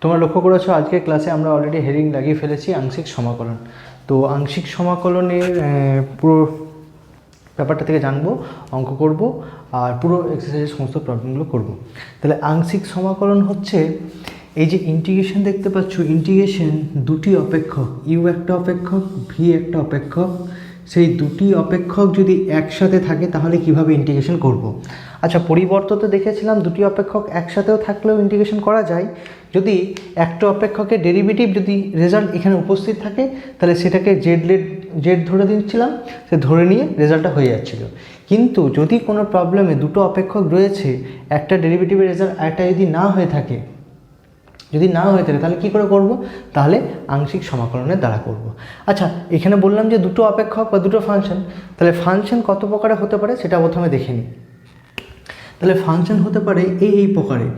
তোমরা লক্ষ্য করেছো আজকের ক্লাসে আমরা অলরেডি হেডিং লাগিয়ে ফেলেছি আংশিক সমাকলন। তো আংশিক সমাকলনের পুরো ব্যাপারটা থেকে জানবো, অঙ্ক করব আর পুরো এক্সারসাইজের সমস্ত প্রবলেমগুলো করব। তাহলে আংশিক সমাকলন হচ্ছে এই যে ইন্টিগ্রেশন দেখতে পাচ্ছ, ইন্টিগ্রেশন দুটি অপেক্ষক, ইউ একটা অপেক্ষক, ভি একটা অপেক্ষক, সেই দুটি অপেক্ষক যদি একসাথে থাকে তাহলে কিভাবে ইন্টিগ্রেশন করব। আচ্ছা, পরিবর্ততে দেখেছিলাম দুটি অপেক্ষক একসাথেও থাকলেও ইন্টিগ্রেশন করা যায় যদি একটা অপেক্ষকের ডেরিভেটিভ যদি রেজাল্ট এখানে উপস্থিত থাকে তাহলে সেটাকে জেড ধরে দিচ্ছিলাম, সে ধরে নিয়ে রেজাল্টটা হয়ে যাচ্ছিল। কিন্তু যদি কোনো প্রবলেমে দুটো অপেক্ষক রয়েছে, একটা ডেরিভেটিভের রেজাল্ট একটা যদি না হয়ে থাকে তাহলে কী করে করব? তাহলে আংশিক সমাকলনের দ্বারা করব। আচ্ছা, এখানে বললাম যে দুটো অপেক্ষক বা দুটো ফাংশন, তাহলে ফাংশন কত প্রকারে হতে পারে সেটা প্রথমে দেখে নিই। তাহলে ফাংশন হতে পারে এই প্রকারে,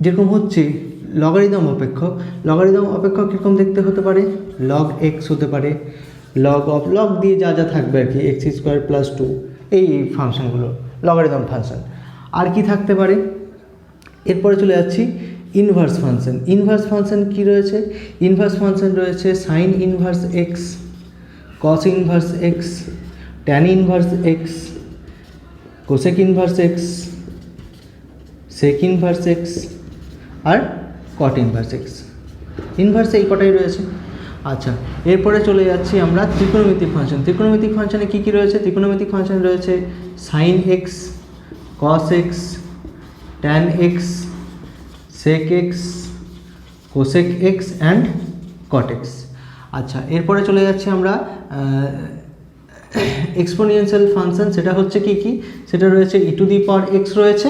যেরকম হচ্ছে লগারিদম অপেক্ষক। লগারিদম অপেক্ষক কীরকম দেখতে হতে পারে? লগ এক্স হতে পারে, লগ দিয়ে যা থাকবে আর কি, এক্স স্কোয়ার প্লাস 2, এই ফাংশনগুলো লগারিদম ফাংশন। আর কি থাকতে পারে? এরপরে চলে যাচ্ছি ইনভার্স ফাংশন। ইনভার্স ফাংশন কী রয়েছে? ইনভার্স ফাংশন রয়েছে sine inverse X, cos inverse X, tan inverse X, cosec inverse X, sec inverse x আর কট ইনভার্স এক্স। ইনভার্স এই কটাই রয়েছে। আচ্ছা, এরপরে চলে যাচ্ছি আমরা ত্রিকোণমিতিক ফাংশন। ত্রিকোণমিতিক ফাংশনে কী কী রয়েছে? ত্রিকোণমিতিক ফাংশনে রয়েছে sine x, cos x, tan x, sec x, cosec x and cot x. আচ্ছা, এরপরে চলে যাচ্ছি আমরা এক্সপোনেনশিয়াল ফাংশন। সেটা হচ্ছে কি? সেটা রয়েছে ই টু দি পাওয়ার এক্স রয়েছে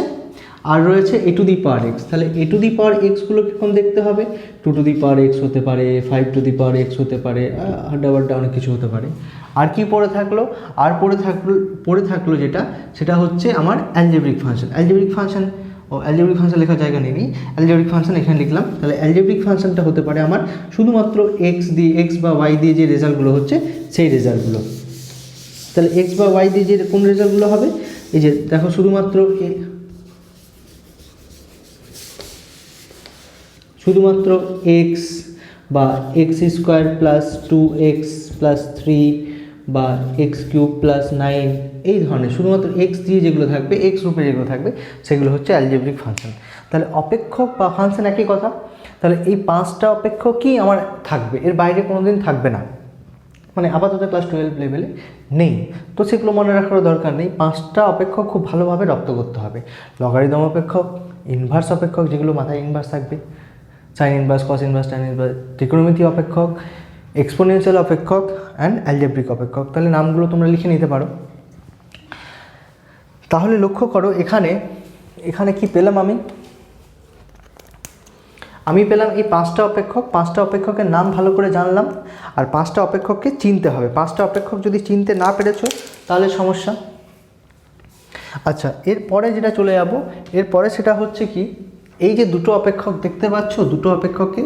আর রয়েছে এ টু দি পাওয়ার এক্স। তাহলে এ টু দি পাওয়ার এক্সগুলো কীরকম দেখতে হবে? 2 টু দি পাওয়ার এক্স হতে পারে, 5 টু দি পাওয়ার এক্স হতে পারে, হাড্ডাবাড্ডা অনেক কিছু হতে পারে। আর কি পড়ে থাকলো? পড়ে থাকলো সেটা হচ্ছে আমার অ্যালজেব্রিক ফাংশন। অ্যালজেব্রিক ফাংশন লেখার জায়গা নেই, অ্যালজেব্রিক ফাংশন এখানে লিখলাম। তাহলে অ্যালজেব্রিক ফাংশনটা হতে পারে আমার শুধুমাত্র এক্স বা ওয়াই দিয়ে যে রেজাল্টগুলো হচ্ছে সেই রেজাল্টগুলো। তাহলে এক্স বা ওয়াই দিয়ে যে কোন রেজাল্টগুলো হবে? এই যে দেখো, শুধুমাত্র এক্স বা x square plus 2x plus 3 বা এক্স কিউব প্লাস 9, এই ধরনের শুধুমাত্র এক্স দিয়ে যেগুলো থাকবে, এক্স রূপে যেগুলো থাকবে সেগুলো হচ্ছে অ্যালজেব্রিক ফাংশন। তাহলে অপেক্ষক বা ফাংশন একই কথা। তাহলে এই 5টা অপেক্ষকই আমার থাকবে, এর বাইরে কোনো দিন থাকবে না, মানে আপাতত ক্লাস 12 লেভেলে নেই, তো সেগুলো মনে রাখার দরকার নেই। 5টা অপেক্ষক খুব ভালোভাবে রপ্ত করতে হবে। লগারিদম অপেক্ষক, ইনভার্স অপেক্ষক যেগুলো মাথায় ইনভার্স থাকবে, sine inverse, cos inverse, tan inverse, ত্রিকোণমিতি অপেক্ষক, এক্সপোনেনশিয়াল অপেক্ষক অ্যান্ড অ্যালজেব্রিক অপেক্ষক। তাহলে নামগুলো তোমরা লিখে নিতে পারো। তাহলে লক্ষ্য করো এখানে কি পেলাম? আমি পেলাম এই 5টা অপেক্ষক। 5টা অপেক্ষকের নাম ভালো করে জানলাম আর 5টা অপেক্ষককে চিনতে হবে। 5টা অপেক্ষক যদি চিনতে না পেরেছো তাহলে সমস্যা। আচ্ছা, এরপরে যেটা চলে যাব, এরপরে সেটা হচ্ছে কি, এই যে দুটো অপেক্ষক দেখতে পাচ্ছ, দুটো অপেক্ষককে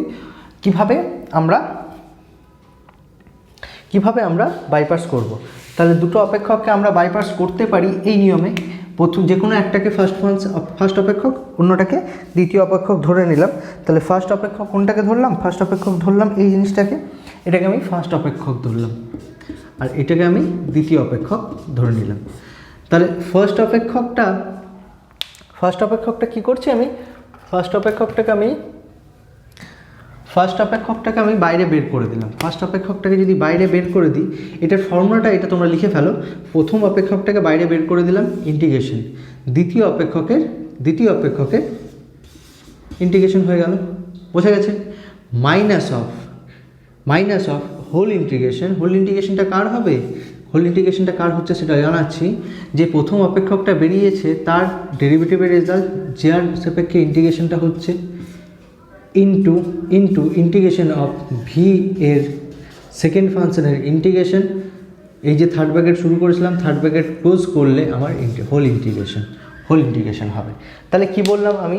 কিভাবে আমরা বাইপাস করব। তাহলে দুটো অপেক্ষককে আমরা বাইপাস করতে পারি এই নিয়মে। যে কোনো একটাকে ফার্স্ট অপেক্ষক, অন্যটাকে দ্বিতীয় অপেক্ষক ধরে নিলাম। তাহলে ফার্স্ট অপেক্ষক কোনটাকে ধরলাম? ফার্স্ট অপেক্ষক ধরলাম এই জিনিসটাকে, এটাকে আমি ফার্স্ট অপেক্ষক ধরলাম আর এটাকে আমি দ্বিতীয় অপেক্ষক ধরে নিলাম। তাহলে ফার্স্ট অপেক্ষকটা কী করছি আমি? ফার্স্ট অপেক্ষকটাকে আমি বাইরে বের করে দিলাম। ফার্স্ট অপেক্ষকটাকে যদি বাইরে বের করে দিই, এটার ফর্মুলাটা এটা তোমরা লিখে ফেলো। প্রথম অপেক্ষকটাকে বাইরে বের করে দিলাম, ইন্টিগ্রেশন। দ্বিতীয় অপেক্ষকের ইন্টিগ্রেশন হয়ে গেল, বোঝা গেছে? Minus of whole integration. Whole ইন্টিগ্রেশনটা কার হচ্ছে সেটা জানাচ্ছি। যে প্রথম অপেক্ষকটা বেরিয়েছে তার ডেরিভেটিভের রেজাল্ট যার সাপেক্ষে ইন্টিগ্রেশনটা হচ্ছে, ইন্টু ইন্টিগ্রেশন অফ ভি এর সেকেন্ড ফাংশনের ইন্টিগ্রেশন। এই যে থার্ড ব্র্যাকেট শুরু করেছিলাম, থার্ড ব্র্যাকেট ক্লোজ করলে আমার হোল ইন্টিগ্রেশন হবে। তাহলে কি বললাম আমি?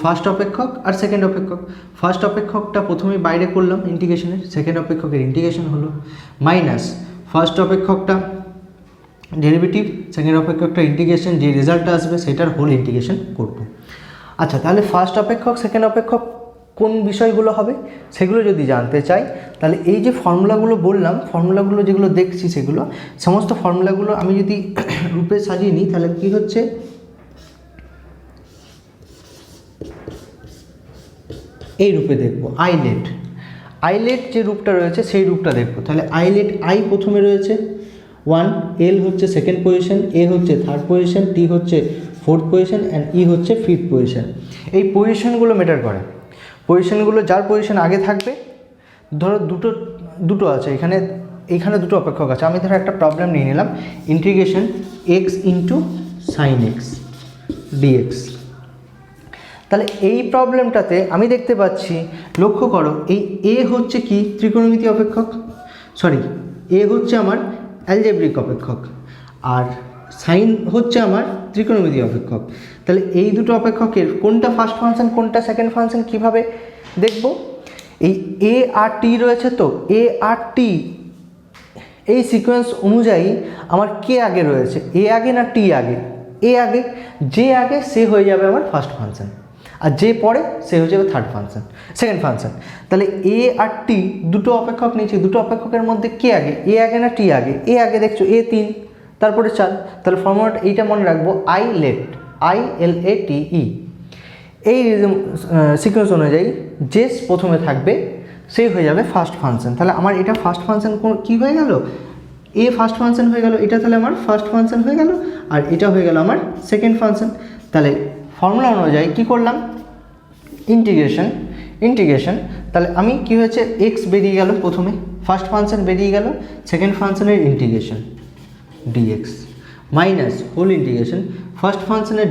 ফার্স্ট অপেক্ষক আর সেকেন্ড অপেক্ষক। ফার্স্ট অপেক্ষকটা প্রথমে বাইরে করলাম ইন্টিগ্রেশনের, সেকেন্ড অপেক্ষকের ইন্টিগ্রেশন হলো, মাইনাস ফার্স্ট অপেক্ষকটা ডেরিভেটিভ, সেকেন্ড অপেক্ষকটা ইন্টিগ্রেশন, যে রেজাল্টটা আসবে সেটার হোল ইন্টিগ্রেশন করব। আচ্ছা, তাহলে ফার্স্ট অপেক্ষক সেকেন্ড অপেক্ষক কোন বিষয়গুলো হবে সেগুলো যদি জানতে চাই, তাহলে এই যে ফর্মুলাগুলো বললাম, ফর্মুলাগুলো যেগুলো দেখছি সেগুলো সমস্ত ফর্মুলাগুলো আমি যদি রূপে সাজিয়ে নিই, তাহলে কী হচ্ছে, এই রূপে দেখব। আইলেট যে রূপটা রয়েছে সেই রূপটা দেখব। তাহলে আইলেট আই প্রথমে রয়েছে 1, এল হচ্ছে সেকেন্ড পজিশন, এ হচ্ছে থার্ড পজিশন, টি হচ্ছে ফোর্থ পজিশন অ্যান্ড ই হচ্ছে ফিফথ পজিশন। এই পজিশনগুলো ম্যাটার করে। পজিশনগুলো যার পজিশন আগে থাকবে, ধরো দুটো আছে এখানে দুটো অপেক্ষক আছে, আমি ধরো একটা প্রবলেম নিয়ে নিলাম, integration x into sine x dx. তাহলে এই প্রবলেমটাতে আমি দেখতে পাচ্ছি, লক্ষ্য করো, এই এ হচ্ছে কি ত্রিকোণমিতি অপেক্ষক, এ হচ্ছে আমার অ্যালজেব্রিক অপেক্ষক, আর সাইন হচ্ছে আমার ত্রিকোণমিতি অপেক্ষক। তাহলে এই দুটো অপেক্ষকের কোনটা ফার্স্ট ফাংশন কোনটা সেকেন্ড ফাংশন কীভাবে দেখব? এই এ আর টি রয়েছে, তো এ আর টি এই সিকোয়েন্স অনুযায়ী আমার কে আগে রয়েছে, এ আগে না টি আগে? এ আগে, যে আগে সে হয়ে যাবে আমার ফার্স্ট ফাংশন, আর যে পরে সে হয়ে যাবে সেকেন্ড ফাংশন। তাহলে এ আর টি দুটো অপেক্ষক নিয়েছি, দুটো অপেক্ষকের মধ্যে কে আগে, এ আগে না টি আগে? এ আগে, দেখছো এ 3, তারপরে 4। তাহলে ফর্মুলাটা এইটা মনে রাখবো, ILATE। এই সিকোয়েন্স অনুযায়ী যে প্রথমে থাকবে সেই হয়ে যাবে ফার্স্ট ফাংশন। তাহলে আমার এটা ফার্স্ট ফাংশন কী হয়ে গেল, এ ফার্স্ট ফাংশন হয়ে গেল, এটা তাহলে আমার ফার্স্ট ফাংশন হয়ে গেল, আর এটা হয়ে গেল আমার সেকেন্ড ফাংশন। তাহলে ফর্মুলা অনুযায়ী কী করলাম, ইন্টিগ্রেশন। তাহলে আমি কি হয়েছে, এক্স বেরিয়ে গেল প্রথমে, ফার্স্ট ফাংশন বেরিয়ে গেল, সেকেন্ড ফাংশনের integration dx minus whole integration first ফাংশনের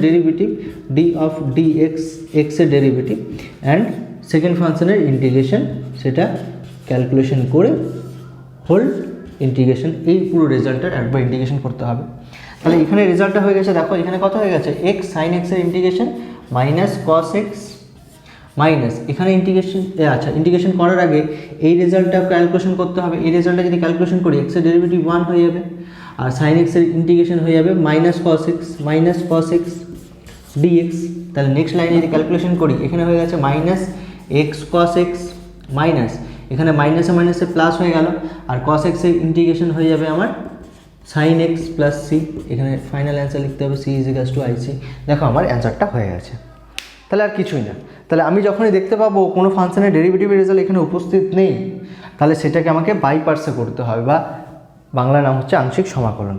ডেরিভেটিভ ডি অফ ডিএক্স, এক্সের ডেরিভেটিভ, অ্যান্ড সেকেন্ড ফাংশনের ইন্টিগ্রেশন, সেটা ক্যালকুলেশন করে হোল ইন্টিগ্রেশন। এই পুরো রেজাল্টটার একবার ইন্টিগ্রেশন করতে হবে। তাহলে এখানে রেজাল্টটা হয়ে গেছে, দেখো এখানে কত হয়ে গেছে, এক্স সাইন এক্সের integration minus cos x minus এখানে ইন্টিগ্রেশন করার আগে এই রেজাল্টটা ক্যালকুলেশন করতে হবে। এই রেজাল্টটা যদি ক্যালকুলেশন করি, এক্সের ডেরিভেটিভ 1 হয়ে যাবে, আর সাইন এক্সের ইন্টিগ্রেশন হয়ে যাবে মাইনাস কস এক্স ডিএক্স। তাহলে নেক্সট লাইনে যদি ক্যালকুলেশন করি, এখানে হয়ে গেছে minus x cos x minus, এখানে মাইনাসে প্লাস হয়ে গেল, আর কস এক্সের ইন্টিগ্রেশন হয়ে যাবে আমার সাইন এক্স প্লাস সি। এখানে ফাইনাল অ্যান্সার লিখতে হবে C=IC। দেখো আমার অ্যান্সারটা হয়ে গেছে। তাহলে আর কিছুই না। তাহলে আমি যখনই দেখতে পাবো কোনো ফাংশনের ডেরিভেটিভের রেজাল্ট এখানে উপস্থিত নেই, তাহলে সেটাকে আমাকে বাই পার্টসে করতে হবে, বা বাংলা নাম হচ্ছে আংশিক সমাকলন।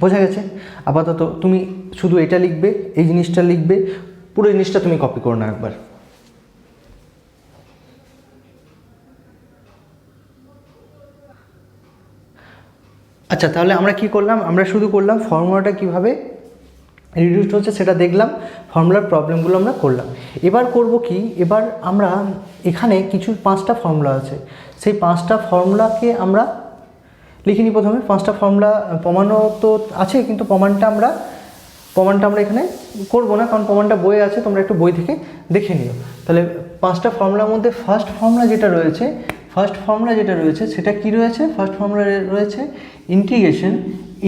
বোঝা গেছে? আপাতত তুমি শুধু এটা লিখবে, এই জিনিসটা লিখবে, পুরো জিনিসটা তুমি কপি করো না একবার। আচ্ছা, তাহলে আমরা কি করলাম, আমরা শুধু করলাম ফর্মুলাটা কীভাবে রিডিউসড হচ্ছে সেটা দেখলাম, ফর্মুলার প্রবলেমগুলো আমরা করলাম। এবার করব কি, এবার আমরা এখানে কিছু 5টা ফর্মুলা আছে, সেই 5টা ফর্মুলাকে আমরা লিখে নিই। প্রথমে 5টা ফর্মুলা প্রমাণও তো আছে, কিন্তু প্রমাণটা আমরা এখানে করব না, কারণ প্রমাণটা বইয়ে আছে, তোমরা একটু বই থেকে দেখে নিও। তাহলে 5টা ফর্মুলার মধ্যে ফার্স্ট ফর্মুলা যেটা রয়েছে সেটা কি রয়েছে, ফার্স্ট ফর্মুলা রয়েছে integration e⁻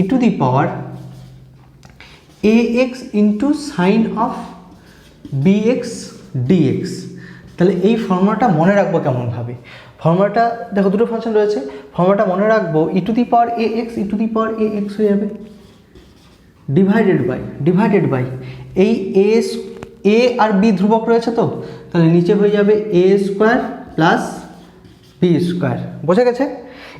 ax into sign of bx dx। তাহলে এই ফর্মুলাটা মনে রাখবো কেমনভাবে, ফর্মুলাটা দেখো দুটো ফাংশন রয়েছে, ফর্মুলাটা মনে রাখবো e⁻ax হয়ে যাবে ডিভাইডেড বাই এই a আর b ধ্রুবক রয়েছে, তো তাহলে নিচে হয়ে যাবে a² প্লাস b²। বোঝা গেছে?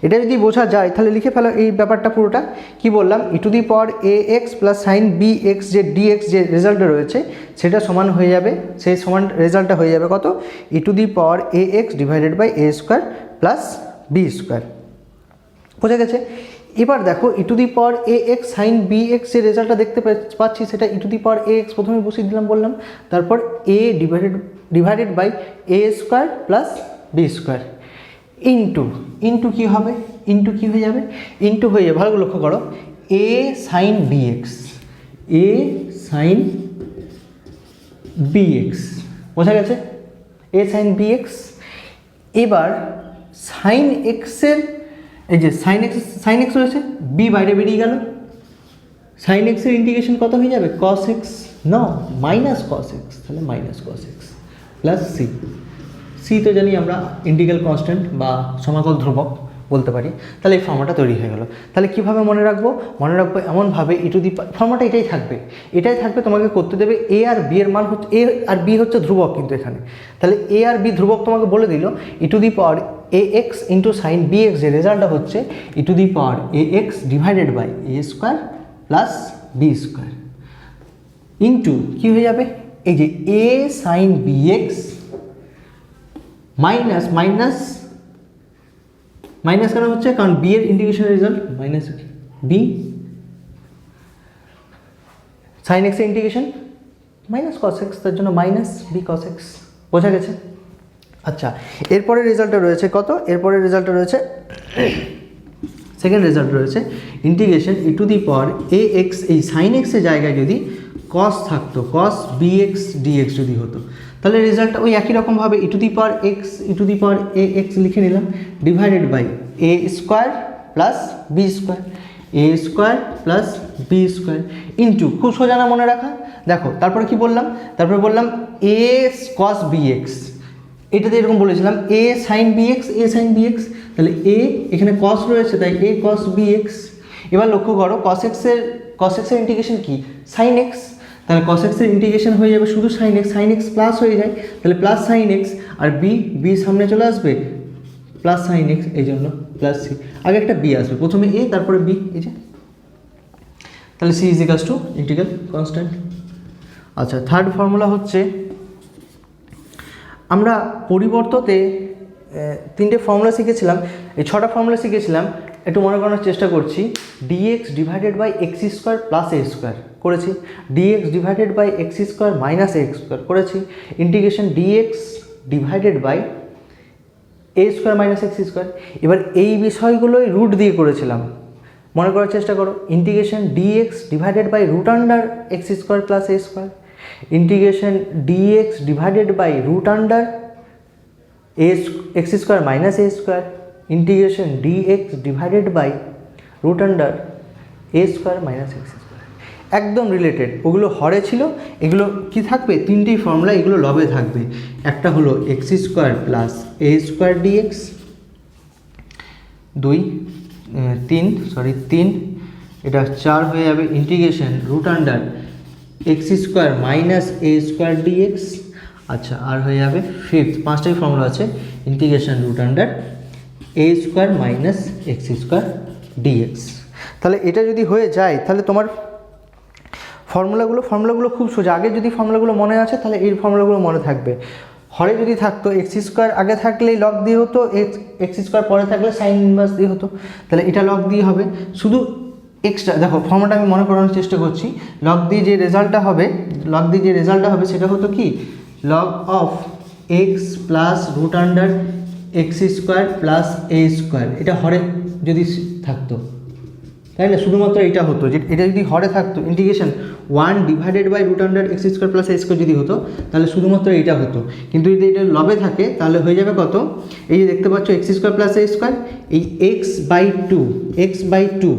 এটা যদি বোঝা যায় তাহলে লিখে ফেলো এই ব্যাপারটা পুরোটা। কি বললাম, e⁻ax প্লাস সাইন bx যে dx যে রেজাল্টটা রয়েছে সেটা সমান হয়ে যাবে, সেই সমান রেজাল্টটা হয়ে যাবে কত, e⁻ax divided by a² plus b²। বোঝা গেছে? এবার দেখো e⁻ax সাইন bx যে রেজাল্টটা দেখতে পাচ্ছি সেটা e⁻ax প্রথমে বসিয়ে দিলাম বললাম, তারপর a divided by a² plus b² into কী হবে, কি হয়ে যাবে, হয়ে যাবে, ভালো লক্ষ্য করো, a সাইন bx। বোঝা গেছে? a sine bx। এবার সাইন এক্সের এই যে সাইন এক্স রয়েছে, b বাইরে বেরিয়ে গেল, সাইন এক্সের ইন্টিগ্রেশন কত হয়ে যাবে, cos x no minus cos X, তাহলে minus cos X plus C. C তো জানি আমরা ইন্টিগ্রাল কনস্ট্যান্ট বা সমাকল ধ্রুবক বলতে পারি। তাহলে এই ফর্মুলাটা তৈরি হয়ে গেল। তাহলে কীভাবে মনে রাখবো? মনে রাখবো এমনভাবে ই টু দি ফর্মুলাটা এটাই থাকবে, তোমাকে করতে দেবে এ আর বি এর মান হচ্ছে, এ আর বি হচ্ছে ধ্রুবক কিন্তু এখানে। তাহলে এ আর বি ধ্রুবক তোমাকে বলে দিল, E to the power A X into sine B X, যে রেজাল্টটা হচ্ছে E to the power A X divided by A square plus B square into কী হয়ে যাবে, এই যে A sine B X minus minus minus কেন হচ্ছে? কারণ বি এর integration result minus B sine এক্সের ইন্টিগ্রেশন মাইনাস কস এক্স, তার জন্য মাইনাস বি কস এক্স। বোঝা গেছে? আচ্ছা, এরপরের রেজাল্টটা রয়েছে কত? এরপরের রেজাল্টটা রয়েছে সেকেন্ড রেজাল্ট রয়েছে integration E to the power A x, এই সাইন এক্সের জায়গায় যদি কস থাকতো, কস বি এক্স ডিএক্স যদি হতো, তাহলে রেজাল্টটা ওই একই রকমভাবে E to the power X, E to the power A X লিখে নিলাম divided by A square plus B square, A square plus B square into, খুব সোজা না মনে রাখা? দেখো তারপরে কি বললাম? তারপরে বললাম এ কস বি এক্স, এটাতে এরকম বলেছিলাম এ সাইন বি এক্স, এ সাইন বি এক্স, তাহলে এ এখানে কস রয়েছে তাই এ কস বি এক্স। এবার লক্ষ্য করো কস এক্সের ইন্টিগ্রেশন কি? সাইন এক্স, তাহলে কস এক্সের ইন্টিগ্রেশন হয়ে যাবে শুধু সাইন এক্স প্লাস হয়ে যায়, তাহলে প্লাস সাইন এক্স, আর বি সামনে চলে আসবে প্লাস সাইন এক্স, এই জন্য প্লাস সি। আগে একটা বি আসবে, প্রথমে এ তারপরে বি, এই যে, তাহলে c is equals to integral constant. আচ্ছা, থার্ড ফর্মুলা হচ্ছে, আমরা পরিবর্ততে তিনটে ফর্মুলা শিখেছিলাম, এই 6টা ফর্মুলা শিখেছিলাম, একটু মনে করানোর চেষ্টা করছি। DX divided by X square plus A square করেছি, DX divided by X square minus x square করেছি, integration dx divided by A square minus x square. এবার এই বিষয়গুলোই রুট দিয়ে করেছিলাম, মনে করার চেষ্টা করো। Integration dx divided by root under x square plus A square, integration dx divided by root under x square minus A square, integration dx divided by root under A square minus x square. একদম related, ওগুলো হরে ছিল, এগুলো কি থাকবে? তিনটেই formula, এগুলো লবে থাকবে। একটা হলো এক্স স্কোয়ার প্লাস এ স্কোয়ার ডিএক্স, 3 এটা 4 হয়ে যাবে, integration root under x square minus এ স্কোয়ার ডিএক্স। আচ্ছা, আর হয়ে যাবে ফিফথ, 5টাই ফর্মুলা আছে, ইন্টিগ্রেশন রুট আন্ডার এ square minus x square DX. তাহলে এটা যদি হয়ে যায় তাহলে তোমার ফর্মুলাগুলো খুব সোজা। আগে যদি ফর্মুলাগুলো মনে আছে তাহলে এই ফর্মুলাগুলো মনে থাকবে। হরে যদি থাকতো এক্স স্কোয়ার আগে থাকলেই লগ দিয়ে হতো, এক্স স্কোয়ার পরে থাকলে সাইন ইনভার্স দিয়ে হতো, তাহলে এটা লগ দিয়ে হবে। শুধু এক্সট্রা দেখো ফর্মুলাটা আমি মনে করানোর চেষ্টা করছি। লগ দিয়ে যে রেজাল্টটা হবে সেটা হতো কি? Log of x plus root under x square plus A square, এটা হরে যদি থাকতো, তাই না? শুধুমাত্র এটা হতো, যে এটা যদি হরে থাকতো, integration 1 divided by root under x square plus A square যদি হতো, তাহলে শুধুমাত্র এইটা হতো। কিন্তু যদি এটা লবে থাকে তাহলে হয়ে যাবে কত? এই যে দেখতে পাচ্ছ এক্স স্কোয়ার প্লাস এ স্কোয়ার, এই x by two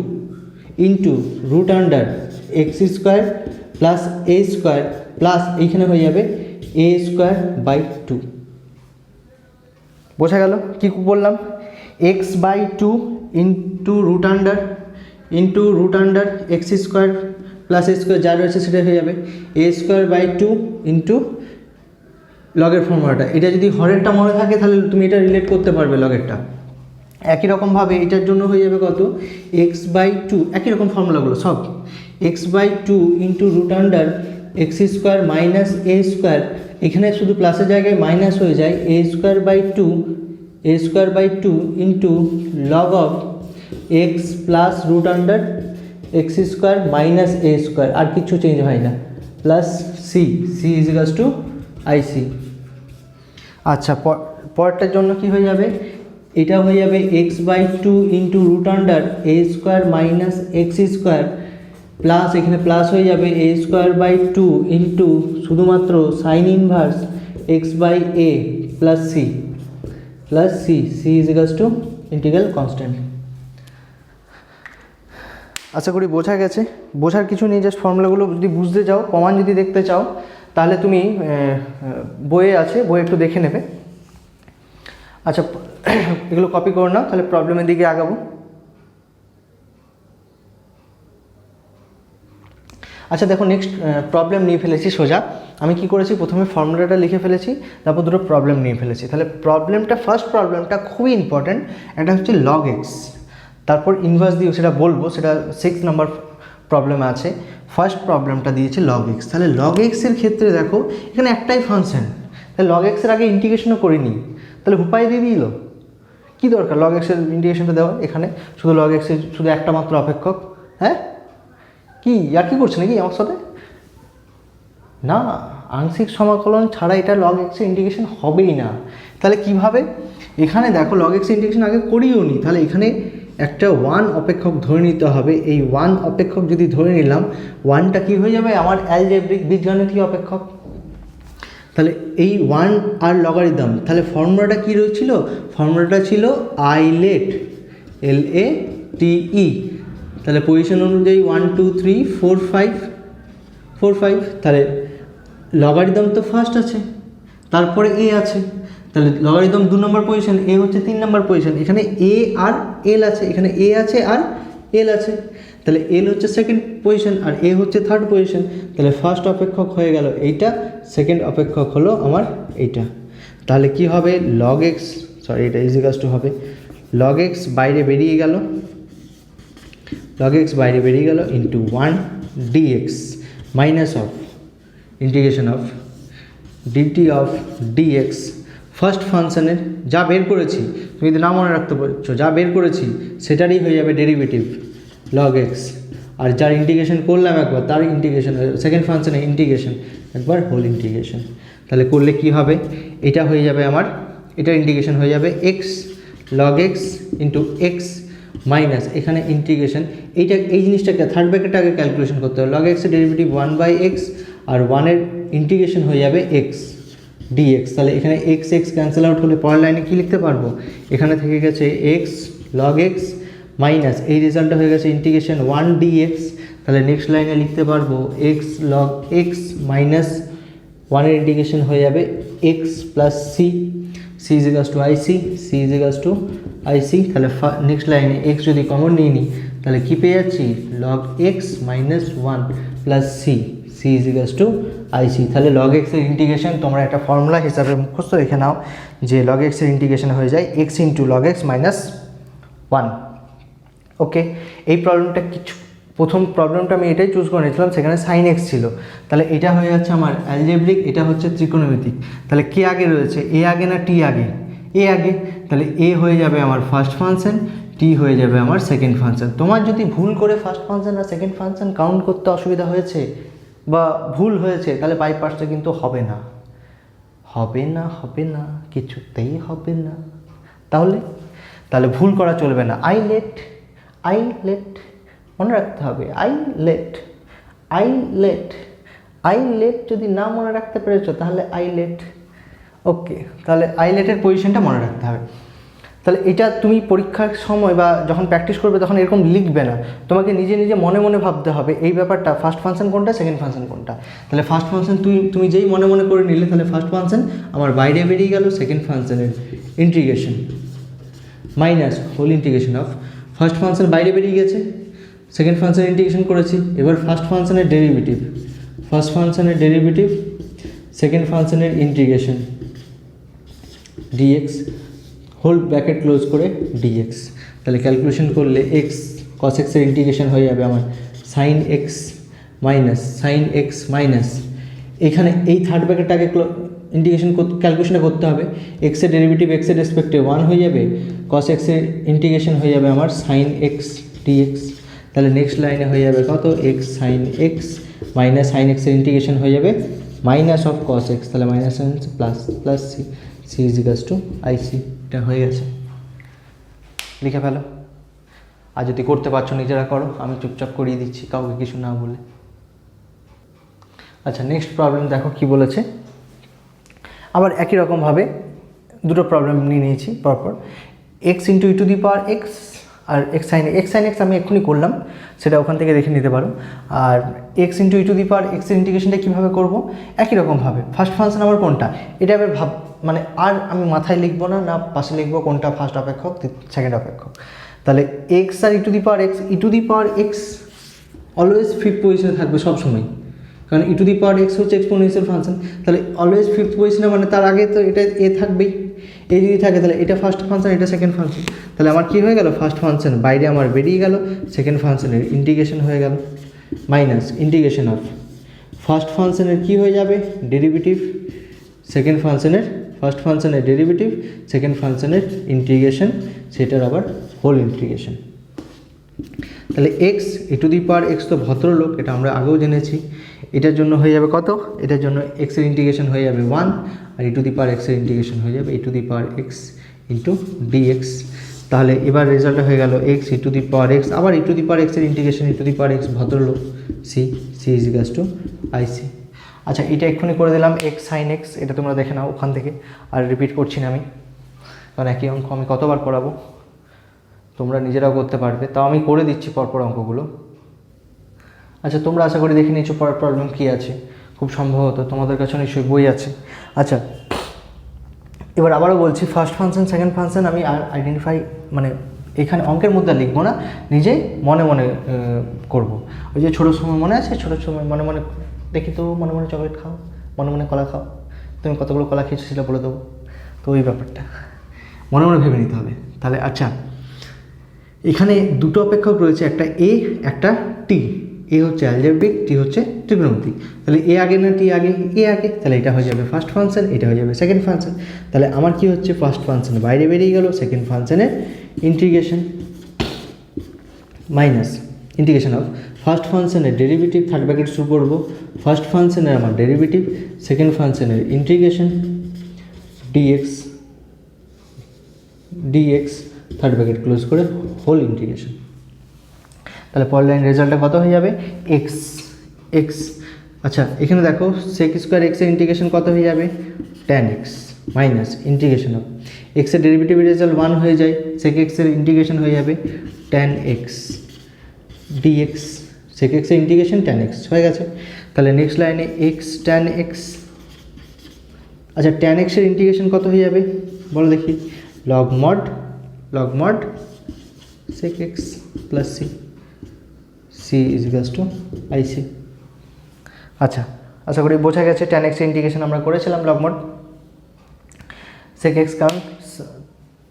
into root under x square plus A square plus এইখানে হয়ে যাবে এ স্কোয়ার বাই 2। বোঝা গেল কি বললাম? X by 2 into root under x square plus A square, যা রয়েছে সেটা হয়ে যাবে এ স্কোয়ার বাই 2 ইন্টু লগের ফর্মুলাটা। এটা যদি হরেরটা মনে থাকে তাহলে তুমি এটা রিলেট করতে পারবে লগেরটা। একই রকমভাবে এটার জন্য হয়ে যাবে কত? এক্স বাই 2, একই রকম ফর্মুলাগুলো সব, X by 2 into root under x square minus A square, এখানে শুধু প্লাসের জায়গায় মাইনাস হয়ে যায়, A square by 2 into log of x plus root under x square minus A square, আর কিছু চেঞ্জ হয় না, plus C is equals to IC. আচ্ছা, পরেরটার জন্য কি হয়ে যাবে? এটা হয়ে যাবে x by 2 into root under A square minus x square plus, এখানে প্লাস হয়ে যাবে এ স্কোয়ার বাই 2 ইন্টু শুধুমাত্র sine inverse X by A plus C is equals to integral constant. আশা করি বোঝা গেছে। বোঝার কিছু নেই, জাস্ট ফর্মুলাগুলো যদি বুঝতে চাও, প্রমাণ যদি দেখতে চাও, তাহলে তুমি বইয়ে আছে, বই একটু দেখে নেবে। আচ্ছা, এগুলো কপি করো না, তাহলে প্রবলেমের দিকে আগাবো। আচ্ছা দেখো, নেক্সট প্রবলেম নিয়ে ফেলেছি সোজা। আমি কি করেছি, প্রথমে ফর্মুলাটা লিখে ফেলেছি, তারপর দুটো প্রবলেম নিয়ে ফেলেছি। তাহলে প্রবলেমটা, ফার্স্ট প্রবলেমটা খুবই ইম্পর্ট্যান্ট। এটা হচ্ছে লগ এক্স, তারপর ইনভার্স দিয়ে সেটা বলবো, সেটা 6 নম্বর প্রবলেমে আছে। ফার্স্ট প্রবলেমটা দিয়েছে লগ এক্স। তাহলে লগ এক্সের ক্ষেত্রে দেখো এখানে একটাই ফাংশন, তাহলে লগ এক্সের আগে ইন্টিগ্রেশনও করিনি, তাহলে উপায় দিয়ে দিল। কী দরকার লগ এক্সের ইন্টিগ্রেশনটা দেওয়া? এখানে শুধু লগ এক্সের শুধু একটা মাত্র অপেক্ষক। হ্যাঁ, কি আর কি করছে নাকি আমার সাথে? না, আংশিক সমাকলন ছাড়া এটা লগ এক্সের ইন্টিগ্রেশন হবেই না। তাহলে কিভাবে? এখানে দেখো লগ এক্সের ইন্টিগ্রেশন আগে করিও নি, তাহলে এখানে একটা 1 অপেক্ষক ধরে নিতে হবে। এই 1 অপেক্ষক যদি ধরে নিলাম, 1টা কী হয়ে যাবে? আমার অ্যালজেব্রিক বীজগাণিতিক অপেক্ষক। তাহলে এই 1 আর লগারিদম, তাহলে ফর্মুলাটা কী রয়েছিল? ফর্মুলাটা ছিল আইলেট, LATE। তাহলে পজিশন অনুযায়ী 1 2 3 4 5 4 5, তাহলে লগারিদম তো ফার্স্ট আছে, তারপরে এ আছে, তাহলে লগারিদম 2 নম্বর পজিশন, এ হচ্ছে 3 নম্বর পজিশন। এখানে এ আর এল আছে, এখানে এ আছে আর এল আছে, তাহলে এল হচ্ছে সেকেন্ড পজিশন আর এ হচ্ছে থার্ড পজিশন। তাহলে ফার্স্ট অপেক্ষক হয়ে গেল এইটা, সেকেন্ড অপেক্ষক হলো আমার এইটা। তাহলে কি হবে? লগ এক্স, সরি এটা ইজিকাস টু হবে লগ এক্স বাইরে বেরিয়ে গেল, log x বাইরে বেরিয়ে গেল into 1 dx minus of integration of dt of dx। First ফাংশনের যা বের করেছি, তুমি যদি না মনে রাখতে পারছো, যা বের করেছি সেটারই হয়ে যাবে ডেরিভেটিভ log x, আর যার ইন্টিগ্রেশন করলাম একবার তার ইন্টিগ্রেশন, সেকেন্ড ফাংশনের ইন্টিগ্রেশন একবার হোল ইন্টিগ্রেশন। তাহলে করলে কি হবে? এটা হয়ে যাবে আমার, এটার ইন্টিগ্রেশন হয়ে যাবে x log x into x minus এখানে ইন্টিগ্রেশন, এইটা এই জিনিসটাকে থার্ড ব্র্যাকেটটা আগে ক্যালকুলেশন করতে হবে। লগ এক্সের ডেরিভেটিভ 1/x আর 1-এর ইন্টিগ্রেশন হয়ে যাবে x dx। তাহলে এখানে x ক্যান্সেল আউট হলে পরের লাইনে কী লিখতে পারবো? এখানে থেকে গেছে x log x মাইনাস এই রেজাল্টটা হয়ে গেছে ইন্টিগ্রেশন 1 dx। তাহলে নেক্সট লাইনে লিখতে পারবো x log x মাইনাস 1-এর ইন্টিগ্রেশন হয়ে যাবে x plus c, c is equals to ic, c is equals to ic। তাহলে নেক্সট লাইনে x যদি কমন নিয়ে নিই, তাহলে কী পেয়ে যাচ্ছি? log x minus 1 plus c, c is equals to ic। তাহলে log x এর ইন্টিগ্রেশন তোমরা একটা ফর্মুলা হিসাবে মুখস্থ রেখে নাও যে log x এর ইন্টিগ্রেশন হয়ে যায় x into log x minus 1। ওকে, এই প্রবলেমটা কিছু, প্রথম প্রবলেমটা আমি এটাই চুজ করে নিয়েছিলাম, সেখানে সাইন এক্স ছিল। তাহলে এটা হয়ে যাচ্ছে আমার অ্যালজেব্রিক, এটা হচ্ছে ত্রিকোণমিতিক। তাহলে কে আগে রয়েছে? এ আগে না টি আগে? এ আগে। তাহলে এ হয়ে যাবে আমার ফার্স্ট ফাংশন, টি হয়ে যাবে আমার সেকেন্ড ফাংশন। তোমার যদি ভুল করে ফার্স্ট ফাংশন আর সেকেন্ড ফাংশন কাউন্ট করতে অসুবিধা হয়েছে বা ভুল হয়েছে, তাহলে বাই পার্টসটা কিন্তু হবে না, হবে না, হবে না, কিছুতেই হবে না। তাহলে ভুল করা চলবে না। আই লেট মনে রাখতে হবে, আই লেট যদি না মনে রাখতে পেরেছো তাহলে আই লেট। ওকে, তাহলে আই লেটের পজিশনটা মনে রাখতে হবে। তাহলে এটা তুমি পরীক্ষার সময় বা যখন প্র্যাকটিস করবে তখন এরকম লিখবে না, তোমাকে নিজে নিজে মনে মনে ভাবতে হবে এই ব্যাপারটা, ফার্স্ট ফাংশন কোনটা, সেকেন্ড ফাংশন কোনটা। তাহলে ফার্স্ট ফাংশন তুমি যেই মনে মনে করে নিলে, তাহলে ফার্স্ট ফাংশন আমার বাইরে বেরিয়ে গেল, সেকেন্ড ফাংশনের integration minus whole integration of, first function বাইরে বেরিয়ে গেছে, সেকেন্ড ফাংশনের ইন্টিগ্রেশন করেছি, এবার ফার্স্ট ফাংশনের ডেরিভেটিভ, সেকেন্ড ফাংশনের integration dx whole bracket close করে dx। তাহলে ক্যালকুলেশন করলে x cos x এর ইন্টিগ্রেশন হয়ে যাবে আমার sin x মাইনাস এখানে এই থার্ড ব্র্যাকেটটাকে ইন্টিগ্রেশন ক্যালকুলেশনে করতে হবে। x এর ডেরিভেটিভ x এর রেসপেক্টে 1 হয়ে যাবে, cos x এর ইন্টিগ্রেশন হয়ে যাবে আমার sin x dx। তাহলে নেক্সট লাইনে হয়ে যাবে কত? x sin x minus sin x এর ইন্টিগ্রেশন হয়ে যাবে মাইনাস অফ cos x, তাহলে minus plus c is equals to ic। এটা হয়ে গেছে, লিখে ফেলো। আর যদি করতে পারছো নিজেরা করো, আমি চুপচাপ করিয়ে দিচ্ছি কাউকে কিছু না বলে। আচ্ছা, নেক্সট প্রবলেম দেখো কি বলেছে। আবার একই রকমভাবে দুটো প্রবলেম নিয়ে নিয়েছি পরপর। x into E to the power X আর এক্স সাইন এক্স আমি এক্ষুনি করলাম, সেটা ওখান থেকে দেখে নিতে পারো। আর X into E to the power এক্সের ইন্টিগ্রেশনটা কীভাবে করবো, একই রকমভাবে ফার্স্ট ফাংশন আমার কোনটা এটা এবার মানে আর আমি মাথায় লিখবো না, না পাশে লিখবো কোনটা ফার্স্ট অপেক্ষক সেকেন্ড অপেক্ষক। তাহলে এক্স আর e to the power x always fifth পজিশনে থাকবে সবসময়, কারণ e to the power x হচ্ছে এক্সপোনেনশিয়াল ফাংশন। তাহলে অলওয়েজ ফিফথ পজিশনে মানে তার আগে তো এটা এ থাকবেই, এই যদি থাকে তাহলে এটা ফার্স্ট ফাংশন, এটা সেকেন্ড ফাংশন। তাহলে আমার কী হয়ে গেল, ফার্স্ট ফাংশন বাইরে আমার বেরিয়ে গেল, সেকেন্ড ফাংশনের ইন্টিগ্রেশন হয়ে গেল, মাইনাস ইন্টিগ্রেশন অফ ফার্স্ট ফাংশনের কী হয়ে যাবে, ডেরিভেটিভ, সেকেন্ড ফাংশনের ফার্স্ট ফাংশনের ডেরিভেটিভ, সেকেন্ড ফাংশনের ইন্টিগ্রেশন, সেটার আবার হোল ইন্টিগ্রেশন। তাহলে x E to the power x তো ভদ্রলোক, এটা আমরা আগেও জেনেছি। এটার জন্য হয়ে যাবে কত, এটার জন্য এক্সের ইন্টিগ্রেশন হয়ে যাবে 1, আর ই টু দি পাওয়ার এক্সের ইন্টিগ্রেশন হয়ে যাবে E to the power X into DX. তাহলে এবার রেজাল্টটা হয়ে গেল X E to the power X, আবার ই টু দি পাওয়ার এক্সের integration E to the power X ভদ্রলোক, C is equals to IC. আচ্ছা, এটা এক্ষুনি করে দিলাম এক্স সাইন এক্স, এটা তোমরা দেখে নাও ওখান থেকে, আর রিপিট করছি না আমি, কারণ একই অঙ্ক আমি কতবার করাবো, তোমরা নিজেরাও করতে পারবে, তাও আমি করে দিচ্ছি পরপর অঙ্কগুলো। আচ্ছা, তোমরা আশা করি দেখে নিচ্ছ পরের প্রবলেম কী আছে, খুব সম্ভবত তোমাদের কাছে নিশ্চয়ই বই আছে। আচ্ছা, এবার আবারও বলছি, ফার্স্ট ফাংশন সেকেন্ড ফাংশন আমি আইডেন্টিফাই মানে এখানে অঙ্কের মধ্যে লিখবো না, নিজেই মনে মনে করব। ওই যে ছোটো সময় মনে আছে, ছোটো সময় মনে মনে দেখি তো, মনে মনে চকলেট খাও, মনে মনে কলা খাও, তুমি কতগুলো কলা খেয়েছো সেটা বলে দেবো। তো ওই ব্যাপারটা মনে মনে ভেবে নিতে হবে। তাহলে আচ্ছা, এখানে দুটো অপেক্ষক রয়েছে, একটা এ একটা টি। এ হচ্ছে অ্যালজেব্রিক, টি হচ্ছে ত্রিকোণমিতিক। তাহলে এ আগে না টি আগে, এ আগে, তাহলে এটা হয়ে যাবে ফার্স্ট ফাংশন, এটা হয়ে যাবে সেকেন্ড ফাংশন। তাহলে আমার কি হচ্ছে, ফার্স্ট ফাংশন বাইরে বেরিয়ে গেল, সেকেন্ড ফাংশনের integration minus integration of first ফাংশনের ডেরিভেটিভ, থার্ড ব্র্যাকেট শুরু করবো, ফার্স্ট ফাংশনের আমার ডেরিভেটিভ, সেকেন্ড ফাংশনের integration dx third bracket close করে হোল ইন্টিগ্রেশন। তাহলে পরের লাইন রেজাল্টটা কত হয়ে যাবে, এক্স। আচ্ছা, এখানে দেখো সেক স্কোয়ার এক্সের ইন্টিগ্রেশন কত হয়ে যাবে, tan x minus integration of এক্সের ডেরিভেটিভের রেজাল্ট 1 হয়ে যায়, সেক এক্সের ইন্টিগ্রেশন হয়ে যাবে ট্যান এক্স ডিএক্স, সেক এক্সের ইন্টিগ্রেশন ট্যান এক্স হয়ে গেছে। তাহলে নেক্সট লাইনে এক্স ট্যান এক্স। আচ্ছা, ট্যান এক্সের ইন্টিগ্রেশন কত হয়ে যাবে বলো দেখি, log mod sec x plus C is equals to IC. আচ্ছা, আশা করি বোঝা গেছে। ট্যান এক্সের ইন্টিগ্রেশন আমরা করেছিলাম লগ মড সেক এক্স, কারণ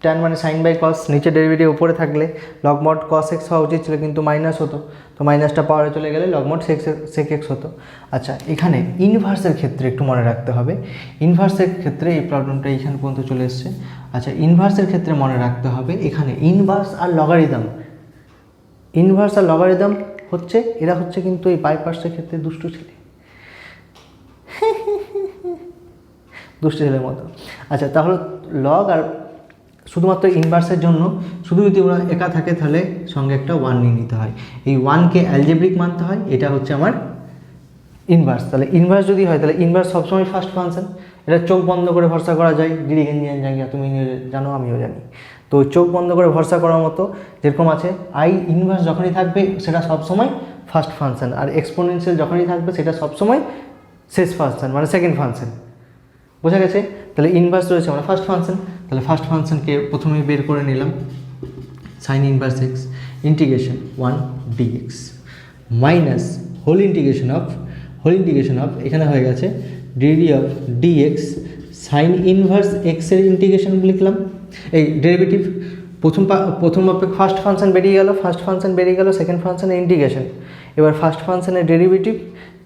ট্যান মানে সাইন বাই কস, নিচে ডেরিভেটিভ উপরে থাকলে লগ মড কস এক্স হওয়া উচিত ছিল, কিন্তু মাইনাস হতো, তো মাইনাসটা পাওয়ারে চলে গেলে লগ মড সেক এক্স হতো। আচ্ছা, এখানে ইনভার্সের ক্ষেত্রে একটু মনে রাখতে হবে, ইনভার্সের ক্ষেত্রে এই প্রবলেমটা এইখান পর্যন্ত চলে এসছে। আচ্ছা, ইনভার্সের ক্ষেত্রে মনে রাখতে হবে, এখানে ইনভার্স আর লগারিদম হচ্ছে, এরা হচ্ছে কিন্তু এই বাই পার্টসের ক্ষেত্রে দুষ্টু ছেলের মতো। আচ্ছা, তাহলে লগ আর শুধুমাত্র ইনভার্সের জন্য শুধু যদি ওরা একা থাকে তাহলে সঙ্গে একটা 1 নিয়ে নিতে হয়, এই 1কে অ্যালজেব্রিক মানতে হয়, এটা হচ্ছে আমার ইনভার্স। তাহলে ইনভার্স যদি হয় তাহলে ইনভার্স সবসময় ফার্স্ট ফাংশন, এটা চোখ বন্ধ করে ভরসা করা যায়, ডিরিগেঞ্জিয়ান জায়গা তুমি জানো আমিও জানি। তো চোখ বন্ধ করে ভরসা করার মতো যেরকম আছে, আই ইনভার্স যখনই থাকবে সেটা সবসময় ফার্স্ট ফাংশন, আর এক্সপোনেনশিয়াল যখনই থাকবে সেটা সবসময় শেষ ফাংশন মানে সেকেন্ড ফাংশন। বোঝা গেছে? তাহলে ইনভার্স রয়েছে মানে ফার্স্ট ফাংশন, তাহলে ফার্স্ট ফাংশনকে প্রথমেই বের করে নিলাম, sine inverse x integration 1 dx minus whole integration of এখানে হয়ে গেছে d d of dx sine inverse এক্সের ইন্টিগ্রেশন লিখলাম, এই ডেরিভেটিভ প্রথম ফার্স্ট ফাংশন বেরিয়ে গেল, সেকেন্ড ফাংশনের ইন্টিগ্রেশন, এবার ফার্স্ট ফাংশনের ডেরিভেটিভ,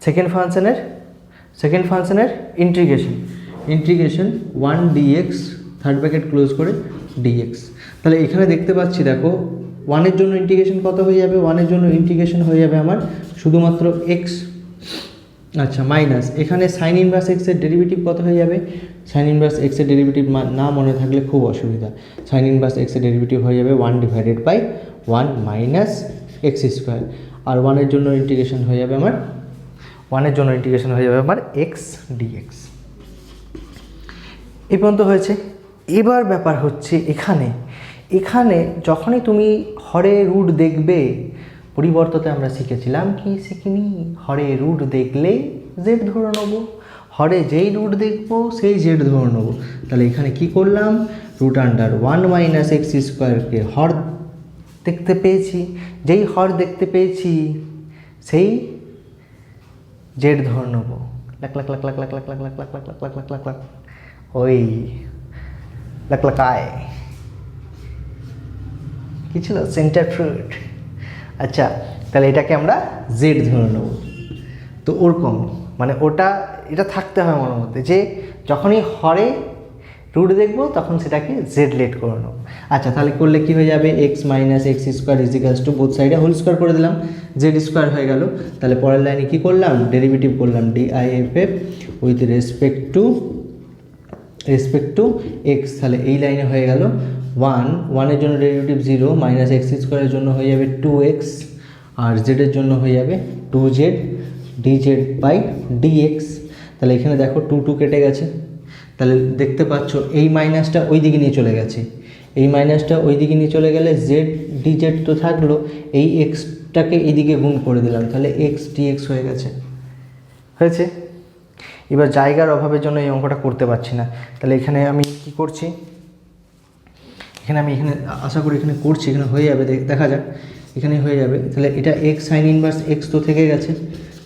সেকেন্ড ফাংশনের integration 1 dx third bracket close করে ডিএক্স। তাহলে এখানে দেখতে পাচ্ছি দেখো 1 এর জন্য ইন্টিগ্রেশন কত হয়ে যাবে, 1 এর জন্য ইন্টিগ্রেশন হয়ে যাবে আমার শুধুমাত্র এক্স। আচ্ছা, মাইনাস এখানে সাইন ইনভার্স এক্সের ডেরিভেটিভ কত হয়ে যাবে, সাইন ইনভার্স এক্সের ডেরিভেটিভ না মনে থাকলে খুব অসুবিধা, সাইন ইনভার্স এক্সের ডেরিভেটিভ হয়ে যাবে 1 divided by 1 minus x square, আর 1 এর জন্য ইন্টিগ্রেশন হয়ে যাবে আমার এক্স ডিএক্স। এই পর্যন্ত হয়েছে। এবার ব্যাপার হচ্ছে এখানে যখনই তুমি হরে রুট দেখবে, পরিবর্ততে আমরা শিখেছিলাম কি শিখিনি, হরে রুট দেখলেই জেড ধরে নেবো, হরে যেই রুট দেখবো সেই জেড ধরে নেবো। তাহলে এখানে কি করলাম, রুট আন্ডার 1 মাইনাস এক্স স্কোয়ারকে হর দেখতে পেয়েছি, যেই হর দেখতে পেয়েছি সেই জেড ধরে নেবো। লাক লাক লাক লাক লাক লাক লাক লাক লাক লাক লাক লাক লাক লাক লাক ওই লাক লাকায় কী ছিল, সেন্টার ফ্রুট। আচ্ছা, তাহলে এটাকে আমরা জেড ধরে নেব। তো ওরকম মানে ওটা এটা থাকতে হয় মনের মধ্যে যে যখনই হরে রুট দেখবো তখন সেটাকে জেড লেট করে নেব। আচ্ছা, তাহলে করলে কি হয়ে যাবে, x minus x square ইজিক্যালস to both সাইডে হোল স্কোয়ার করে দিলাম, জেড স্কোয়ার হয়ে গেল। তাহলে পরের লাইনে কি করলাম, ডেরিভেটিভ করলাম ডিআইএফএফ উইথ রেসপেক্ট টু এক্স। তাহলে এই লাইনে হয়ে গেল 1 জন্য ডেরিভেটিভ 0, মাইনাস এক্স স্কোয়ারের জন্য হয়ে যাবে 2x, আর জেডের জন্য হয়ে যাবে 2z dz বাই dx। তাহলে এখানে দেখো 2 কেটে গেছে, তাহলে দেখতে পাচ্ছ এই মাইনাসটা ওই দিকে নিয়ে চলে গেছে, এই মাইনাসটা ওই দিকে নিয়ে চলে গেলে জেড ডিজেড তো থাকলো, এই এক্সটাকে এইদিকে গুণ করে দিলাম, তাহলে এক্স ডিএক্স হয়ে গেছে। হয়েছে। এবার জায়গার অভাবের জন্য এই অঙ্কটা করতে পারছি না, তাহলে এখানে আমি কি করছি, এখানে আশা করি এখানে করছি, এখানে হয়ে যাবে, দেখা যাক, এখানে হয়ে যাবে। তাহলে এটা এক্স সাইন ইনভার্স এক্স তো থেকে গেছে,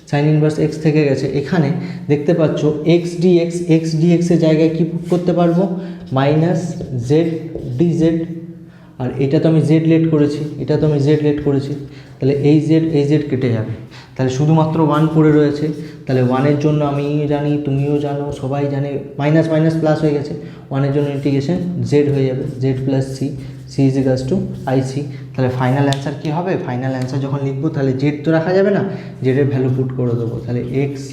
সাইন ইনভার্স এক্স থেকে গেছে। এখানে দেখতে পাচ্ছ এক্স ডিএক্সের জায়গায় কী করতে পারবো, মাইনাস জেড ডিজেড, আর এটা তো আমি জেড লেট করেছি, তাহলে এই জেড কেটে যাবে, তাহলে শুধুমাত্র 1 পড়ে রয়েছে। তাহলে 1-এর জন্য আমি জানি, তুমিও জানো, সবাই জানে, মাইনাস মাইনাস প্লাস হয়ে গেছে, 1-এর জন্য ইন্টিগ্রেশন জেড হয়ে যাবে, Z plus C is equals to IC. তাহলে ফাইনাল অ্যান্সার কী হবে, ফাইনাল অ্যান্সার যখন লিখবো তাহলে জেড তো রাখা যাবে না, জেডের ভ্যালু পুট করে দেবো, তাহলে এক্স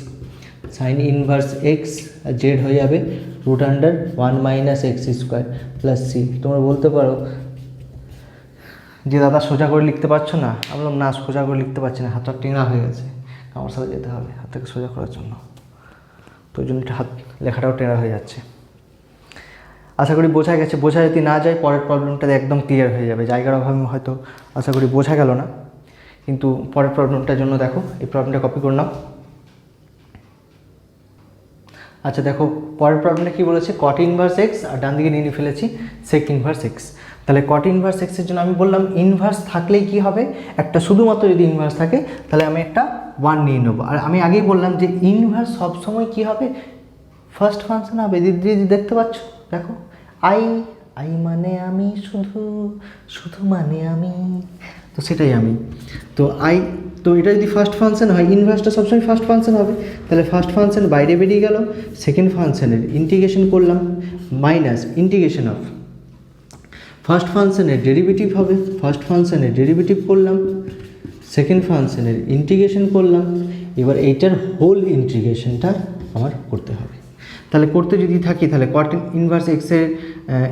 সাইন ইনভার্স এক্স আর জেড হয়ে যাবে root under 1 minus x square plus c. তোমরা বলতে পারো যে দাদা সোজা করে লিখতে পারছো না, আমি বললাম না, সোজা করে লিখতে পারছি না, হাতটা টেঁড়া হয়ে গেছে, আমার সাথে যেতে হবে হাতটাকে সোজা করার জন্য, তো ওই জন্য হাত লেখাটাও টেঁড়া হয়ে যাচ্ছে। আশা করি বোঝা গেছে, বোঝা যদি না যায় পরের প্রবলেমটা একদম ক্লিয়ার হয়ে যাবে, জায়গার অভাবে হয়তো আশা করি বোঝা গেল না, কিন্তু পরের প্রবলেমটার জন্য দেখো এই প্রবলেমটা কপি করে নাও। আচ্ছা দেখো পরের প্রবলেমটা কী বলেছে, কট ইনভার্স এক্স, আর ডান দিকে নিয়ে ফেলেছি সেক ইনভার্স এক্স। তাহলে কট ইনভার্স এক্সের জন্য আমি বললাম ইনভার্স থাকলেই কি হবে, একটা শুধুমাত্র যদি ইনভার্স থাকে তাহলে আমি একটা 1 নিয়ে নেবো। আর আমি আগেই বললাম যে ইনভার্স সবসময় কী হবে, ফার্স্ট ফাংশন হবে। দিদি দেখতে পাচ্ছ, দেখো আই মানে আমি, শুধু মানে আমি, তো সেটাই আমি, তো এটা যদি ফার্স্ট ফাংশন হয়, ইনভার্সটা সবসময় ফার্স্ট ফাংশন হবে। তাহলে ফার্স্ট ফাংশন বাইরে বেরিয়ে গেল, সেকেন্ড ফাংশনের ইন্টিগ্রেশন করলাম, মাইনাস ইন্টিগ্রেশন অফ ফার্স্ট ফাংশনের ডেরিভেটিভ হবে, ফার্স্ট ফাংশনের ডেরিভেটিভ করলাম, সেকেন্ড ফাংশনের ইন্টিগ্রেশন করলাম, এবার এইটার হোল ইন্টিগ্রেশনটা আমার করতে হবে। তাহলে করতে যদি থাকি তাহলে কট ইনভার্স এক্সের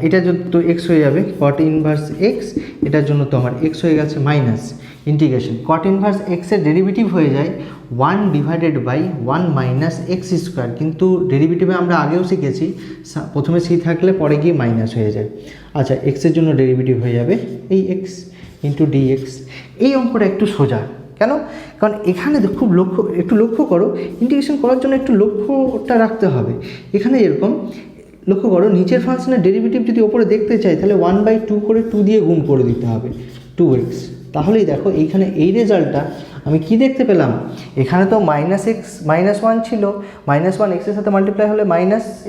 এটা যদি তো এক্স হয়ে যাবে, কট ইনভার্স এক্স, এটার জন্য তো আমার এক্স হয়ে গেছে, মাইনাস ইন্টিগ্রেশন কট ইনভার্স এক্সের ডেরিভেটিভ হয়ে যায় 1 divided by 1 minus x square, কিন্তু ডেরিভেটিভে আমরা আগেও শিখেছি প্রথমে সি থাকলে পরে গিয়ে মাইনাস হয়ে যায়। আচ্ছা, এক্সের জন্য ডেরিভেটিভ হয়ে যাবে এই এক্স ইন্টু ডিএক্স। এই অঙ্কটা একটু সোজা, কেন, কারণ এখানে খুব একটু লক্ষ্য করো, ইন্টিগ্রেশন করার জন্য একটু লক্ষ্যটা রাখতে হবে। এখানে এরকম লক্ষ্য করো, নিচের ফাংশনের ডেরিভেটিভ যদি ওপরে দেখতে চাই তাহলে 1/2 করে 2 দিয়ে গুণ করে দিতে হবে 2x। তাহলেই দেখো এইখানে এই রেজাল্টটা আমি কি দেখতে পেলাম, এখানে তো -1 ছিল, -1 এক্সের সাথে মাল্টিপ্লাই হলে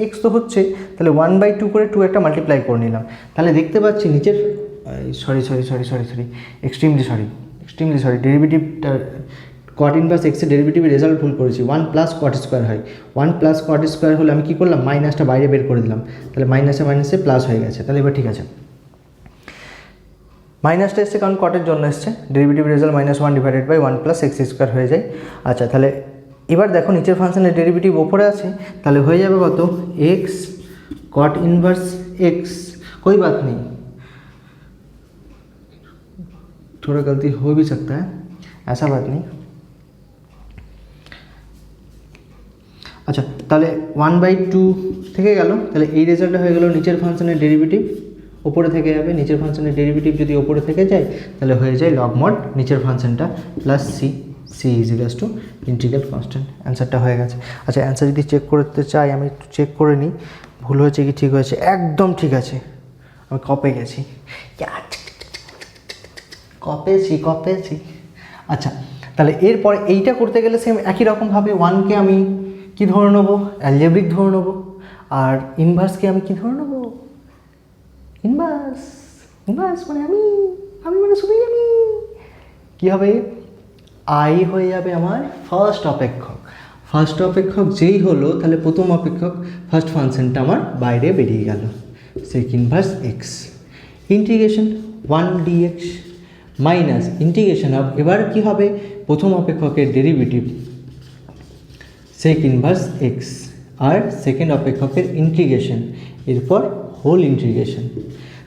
-x তো হচ্ছে, তাহলে 1/2 করে 2 একটা মাল্টিপ্লাই করে নিলাম, তাহলে দেখতে পাচ্ছি নিচের এক্সট্রিমলি সরি ডেরিভেটিভটা কট ইনভার্স এক্সের ডেরিভেটিভের রেজাল্ট ভুল করেছি, 1 প্লাস কট স্কোয়ার হয়, 1 প্লাস কট স্কোয়ার হলে আমি কী করলাম, মাইনাসটা বাইরে বের করে দিলাম, তাহলে মাইনাসে প্লাস হয়ে গেছে। তাহলে এবার ঠিক আছে, মাইনাসটা এসছে কারণ কটের জন্য এসছে, derivative result -1 divided by 1 plus x square হয়ে যায়। আচ্ছা, তাহলে এবার দেখো নিচের ফাংশনের ডেরিভেটিভ ওপরে আছে, তাহলে হয়ে যাবে কত, এক্স कॉट इनवर्स एक्स, कोई बात नहीं, थोड़ा गलती हो भी सकता है, ऐसा बात नहीं। আচ্ছা তাহলে 1/2 থেকে গেল, তাহলে এই রেজাল্টটা হয়ে গেল নিচের ফাংশনের ডেরিভেটিভ ওপরে থেকে যাবে, নিচের ফাংশনের ডেরিভেটিভ যদি ওপরে থেকে যায় তাহলে হয়ে যায় লগ মড নিচের ফাংশনটা plus C, C is equals to integral constant. অ্যান্সারটা হয়ে গেছে। আচ্ছা অ্যান্সার যদি চেক করতে চাই আমি একটু চেক করে নিই ভুল হয়েছে কি ঠিক হয়েছে। একদম ঠিক আছে, আমি কপে গেছি, কপেছি। আচ্ছা তাহলে এরপরে এইটা করতে গেলে সেম একই রকমভাবে ওয়ানকে আমি কি ধরে নেবো, অ্যালজেব্রিক ধরে নেবো, আর ইনভার্সকে আমি কি ধরে নেবো, ইনভার্স মানে আমি মানে শুধুই আমি। কী হবে, আই হয়ে যাবে আমার ফার্স্ট অপেক্ষক। ফার্স্ট অপেক্ষক যেই হলো তাহলে প্রথম অপেক্ষক ফার্স্ট ফাংশনটা আমার বাইরে বেরিয়ে গেল, sec inverse x integration 1 dx minus integration of, এবার কি হবে প্রথম অপেক্ষকের ডেরিভেটিভ সেক ইনভার্স এক্স আর সেকেন্ড অপেক্ষকের ইন্টিগ্রেশন, এরপর হোল ইন্টিগ্রেশন।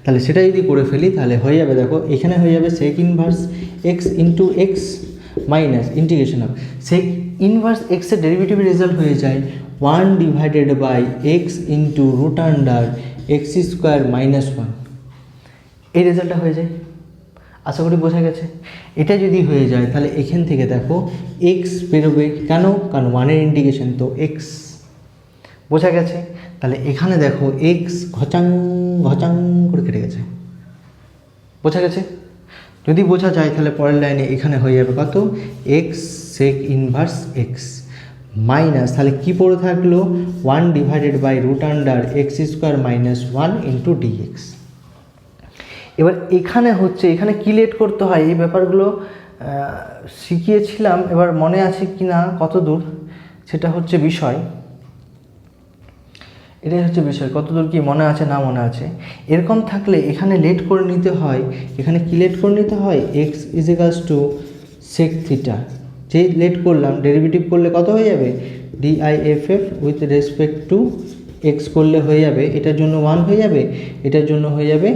তাহলে সেটা যদি করে ফেলি তাহলে হয়ে যাবে, দেখো এখানে হয়ে যাবে sec inverse x into x minus integration of sec inverse এক্সের ডেরিভেটিভের রেজাল্ট হয়ে যায় 1 divided by x into root under x square minus 1, এই রেজাল্টটা হয়ে যায়। আশা করি বোঝা গেছে। এটা যদি হয়ে যায় তাহলে এখান থেকে দেখো এক্স বেরোবে, কেন, কারণ 1-এর ইন্টিগ্রেশন তো এক্স, বোঝা গেছে। তাহলে এখানে দেখো এক্স ঘচাং ঘচাং করে কেটে গেছে, বোঝা গেছে। যদি বোঝা যায় তাহলে পরের লাইনে এখানে হয়ে যাবে কত, x sec inverse x minus, তাহলে কী পড়ে থাকলো 1 divided by root under x square minus 1 into dx. এবার এখানে হচ্ছে, এখানে কী লেট করতে হয় এই ব্যাপারগুলো শিখিয়েছিলাম, এবার মনে আছে কি না কত দূর সেটা হচ্ছে বিষয়, এটাই হচ্ছে বিষয়, কতদূর কি মনে আছে না মনে আছে। এরকম থাকলে এখানে লেট করে নিতে হয়, এখানে কি লেট করে নিতে হয়, x is equals to sec theta, যে লেট করলাম ডেরিভেটিভ করলে কত হয়ে যাবে D I F F with respect to x করলে হয়ে যাবে, এটার জন্য 1 হয়ে যাবে, এটার জন্য হয়ে যাবে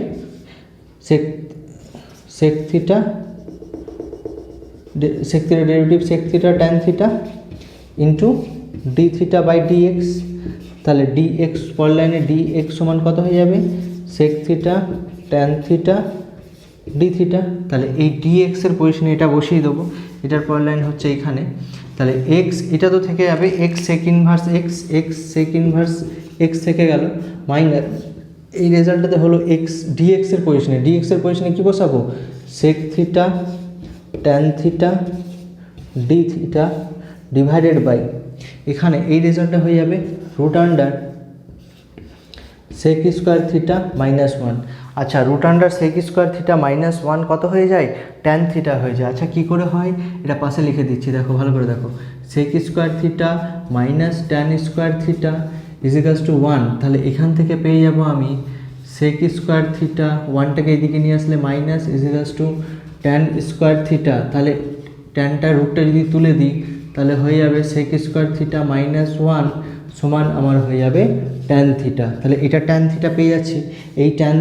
sec theta derivative sec theta tan theta into d theta by dx. তাহলে ডিএক্স পর লাইনে ডিএক্স সমান কত হয়ে যাবে, sec theta tan theta D theta. তাহলে এই ডিএক্সের পজিশনে এটা বসিয়ে দেবো, এটার পর লাইন হচ্ছে এইখানে। তাহলে এক্স এটা তো থেকে যাবে x sec inverse x, x sec inverse x থেকে গেল মাইনাস এই রেজাল্টটাতে হলো এক্স ডিএক্সের পজিশনে, ডিএক্সের পজিশনে কী বসাবো, sec theta tan theta D theta divided by, এখানে এই রেজাল্টটা হয়ে যাবে root under sec square theta minus 1। আচ্ছা root under sec square theta minus 1 কত হয়ে যায়, ট্যান থিটা হয়ে যায়। আচ্ছা কী করে হয় এটা পাশে লিখে দিচ্ছি, দেখো ভালো করে দেখো, sec square theta minus tan square theta is equals to 1। তাহলে এখান থেকে পেয়ে যাব আমি সেক স্কোয়ার থিটা, 1টাকে এদিকে নিয়ে আসলে minus is equals to tan square theta, তাহলে ট্যানটা রুটটা যদি তুলে দিই তাহলে হয়ে যাবে সেক স্কোয়ার থিটা মাইনাস 1 সমান আমার হয়ে যাবে ট্যান থিটা। তাহলে এটা ট্যান থিটা পেয়ে যাচ্ছি, এই ট্যান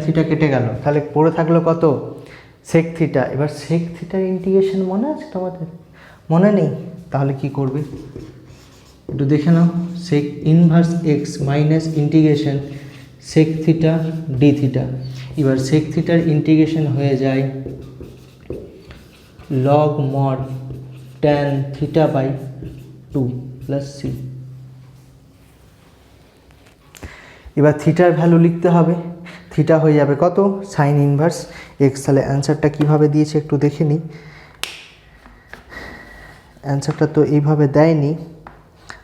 থিটা কেটে গেল, তাহলে পড়ে থাকলো কত, সেক থিটা। এবার সেক থিটার ইন্টিগ্রেশন মনে আছে তোমাদের, মনে নেই, তাহলে কি করবে একটু দেখে নাও, sec inverse x minus integration sec theta D theta. এবার সেক থিটার ইন্টিগ্রেশন হয়ে যায় log mod tan theta by 2 plus C. এবার থিটার ভ্যালু লিখতে হবে, থিটা হয়ে যাবে কত, সাইন ইনভার্স এক্স। তাহলে অ্যান্সারটা কীভাবে দিয়েছে একটু দেখে নিই, অ্যান্সারটা তো এইভাবে দেয়নি,